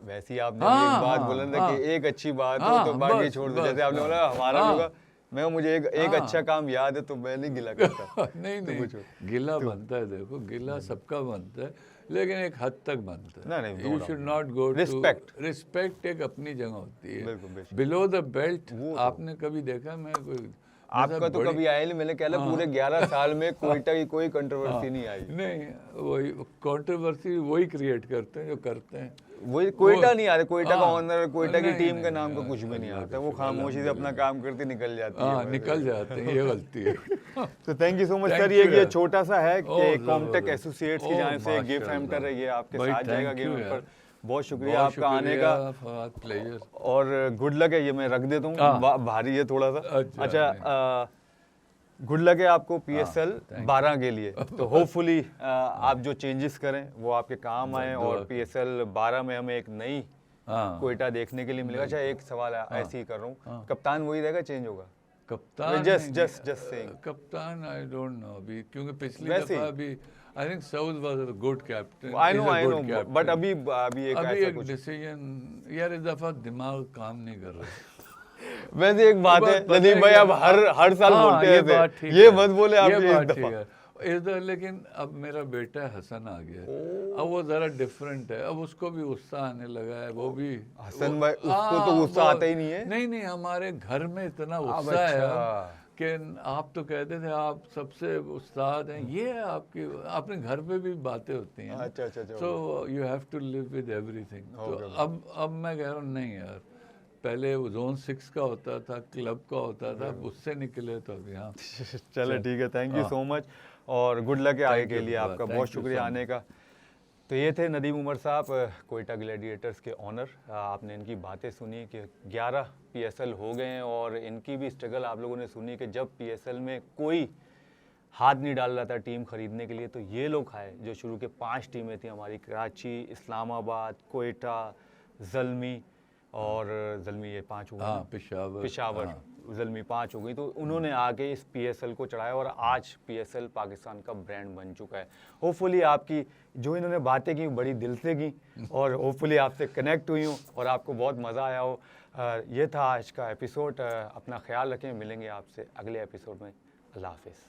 वैसे ही आपने भी एक बात बोला ना कि एक अच्छी बात हो तो बाकी छोड़ दो, जैसे आपने बोला हमारा होगा, मैं मुझे एक अच्छा काम याद है तो मैं नहीं गिला करता। नहीं नहीं, गिला बनता है, देखो गिला सबका बनता है, लेकिन एक हद तक बनता है। नहीं, you should not go to respect एक अपनी जगह होती है। बिलो द बेल्ट आपने कभी देखा? मैं कोई आपका तो कभी आया नहीं, मैंने कहला पूरे 11 साल में कोयटा की कोई कंट्रोवर्सी नहीं आई। नहीं, वही कंट्रोवर्सी वही क्रिएट करते हैं जो करते हैं। वही कोयटा नहीं आ रहा, कोयटा का ऑनर, कोयटा की टीम का नाम का कुछ भी नहीं आता, वो खामोशी से अपना काम करती निकल जाती है। निकल जाते हैं, ये गलती है। तो thank you so much sir. ये छोटा सा है कि कॉमटेक एसोसिएट्स की जानिब से गिफ्ट हैम्पर है, ये आपके साथ जाएगा गेम पर। बहुत शुक्रिया आपका आने का, प्लेजर, और गुड लक है। ये मैं रख देता हूँ, भारी है थोड़ा सा। अच्छा, गुड लक है आपको PSL 12 के लिए। तो होपफुली आप जो चेंजेस करें वो आपके काम आए, और PSL 12 में हमें एक नई कोयटा देखने के लिए मिलेगा। अच्छा, एक सवाल ऐसे ही कर रहा हूँ, कप्तान वही रहेगा, चेंज होगा? कप्तान जस्ट सेइंग, कप्तान आई डोंट नो अभी, क्योंकि पिछली दफा अभी I think south was a good captain. I know, but अभी एक डिसीजन यार, इस दफा दिमाग काम नहीं कर रहा। वैसे एक बात है नदीम भाई, आप हर साल बोलते हैं ये मत बोले आप इस दफा। लेकिन अब मेरा बेटा हसन आ गया, अब वो जरा डिफरेंट है, अब उसको भी गुस्सा आने लगा है। वो भी हसन भाई, उसको तो गुस्सा आता ही नहीं है। नहीं, हमारे घर में इतना गुस्सा है कि आप तो कहते थे आप सबसे उस्ताद हैं, ये आपकी अपने घर पे भी बातें होती हैं। अच्छा, so you have to live with everything. तो अब मैं कह रहा हूँ नहीं यार, पहले वो जोन 6 का होता था, क्लब का होता था, उससे निकले तो अभी। हाँ चलो ठीक है, थैंक यू सो मच, और गुड लक है आगे के लिए। आपका बहुत शुक्रिया आने का। तो ये थे नदीम उमर साहब, कोयटा ग्लैडिएटर्स के ऑनर। आपने इनकी बातें सुनी कि 11 PSL हो गए हैं, और इनकी भी स्ट्रगल आप लोगों ने सुनी कि जब PSL में कोई हाथ नहीं डाल रहा था टीम खरीदने के लिए, तो ये लोग आए जो शुरू के 5 टीमें थी हमारी, कराची, इस्लामाबाद, कोयटा, ज़ल्मी, और ज़ल्मी ये 5 हो गए, पेशावर, ज़ल्मी 5 हो गई। तो उन्होंने आके इस PSL को चढ़ाया, और आज PSL पाकिस्तान का ब्रांड बन चुका है। होपफुली आपकी जो इन्होंने बातें की बड़ी दिल से की, और होपफुली आपसे कनेक्ट हुई हूँ और आपको बहुत मज़ा आया हो। ये था आज का एपिसोड। अपना ख्याल रखें, मिलेंगे आपसे अगले एपिसोड में। अल्लाह हाफिज़।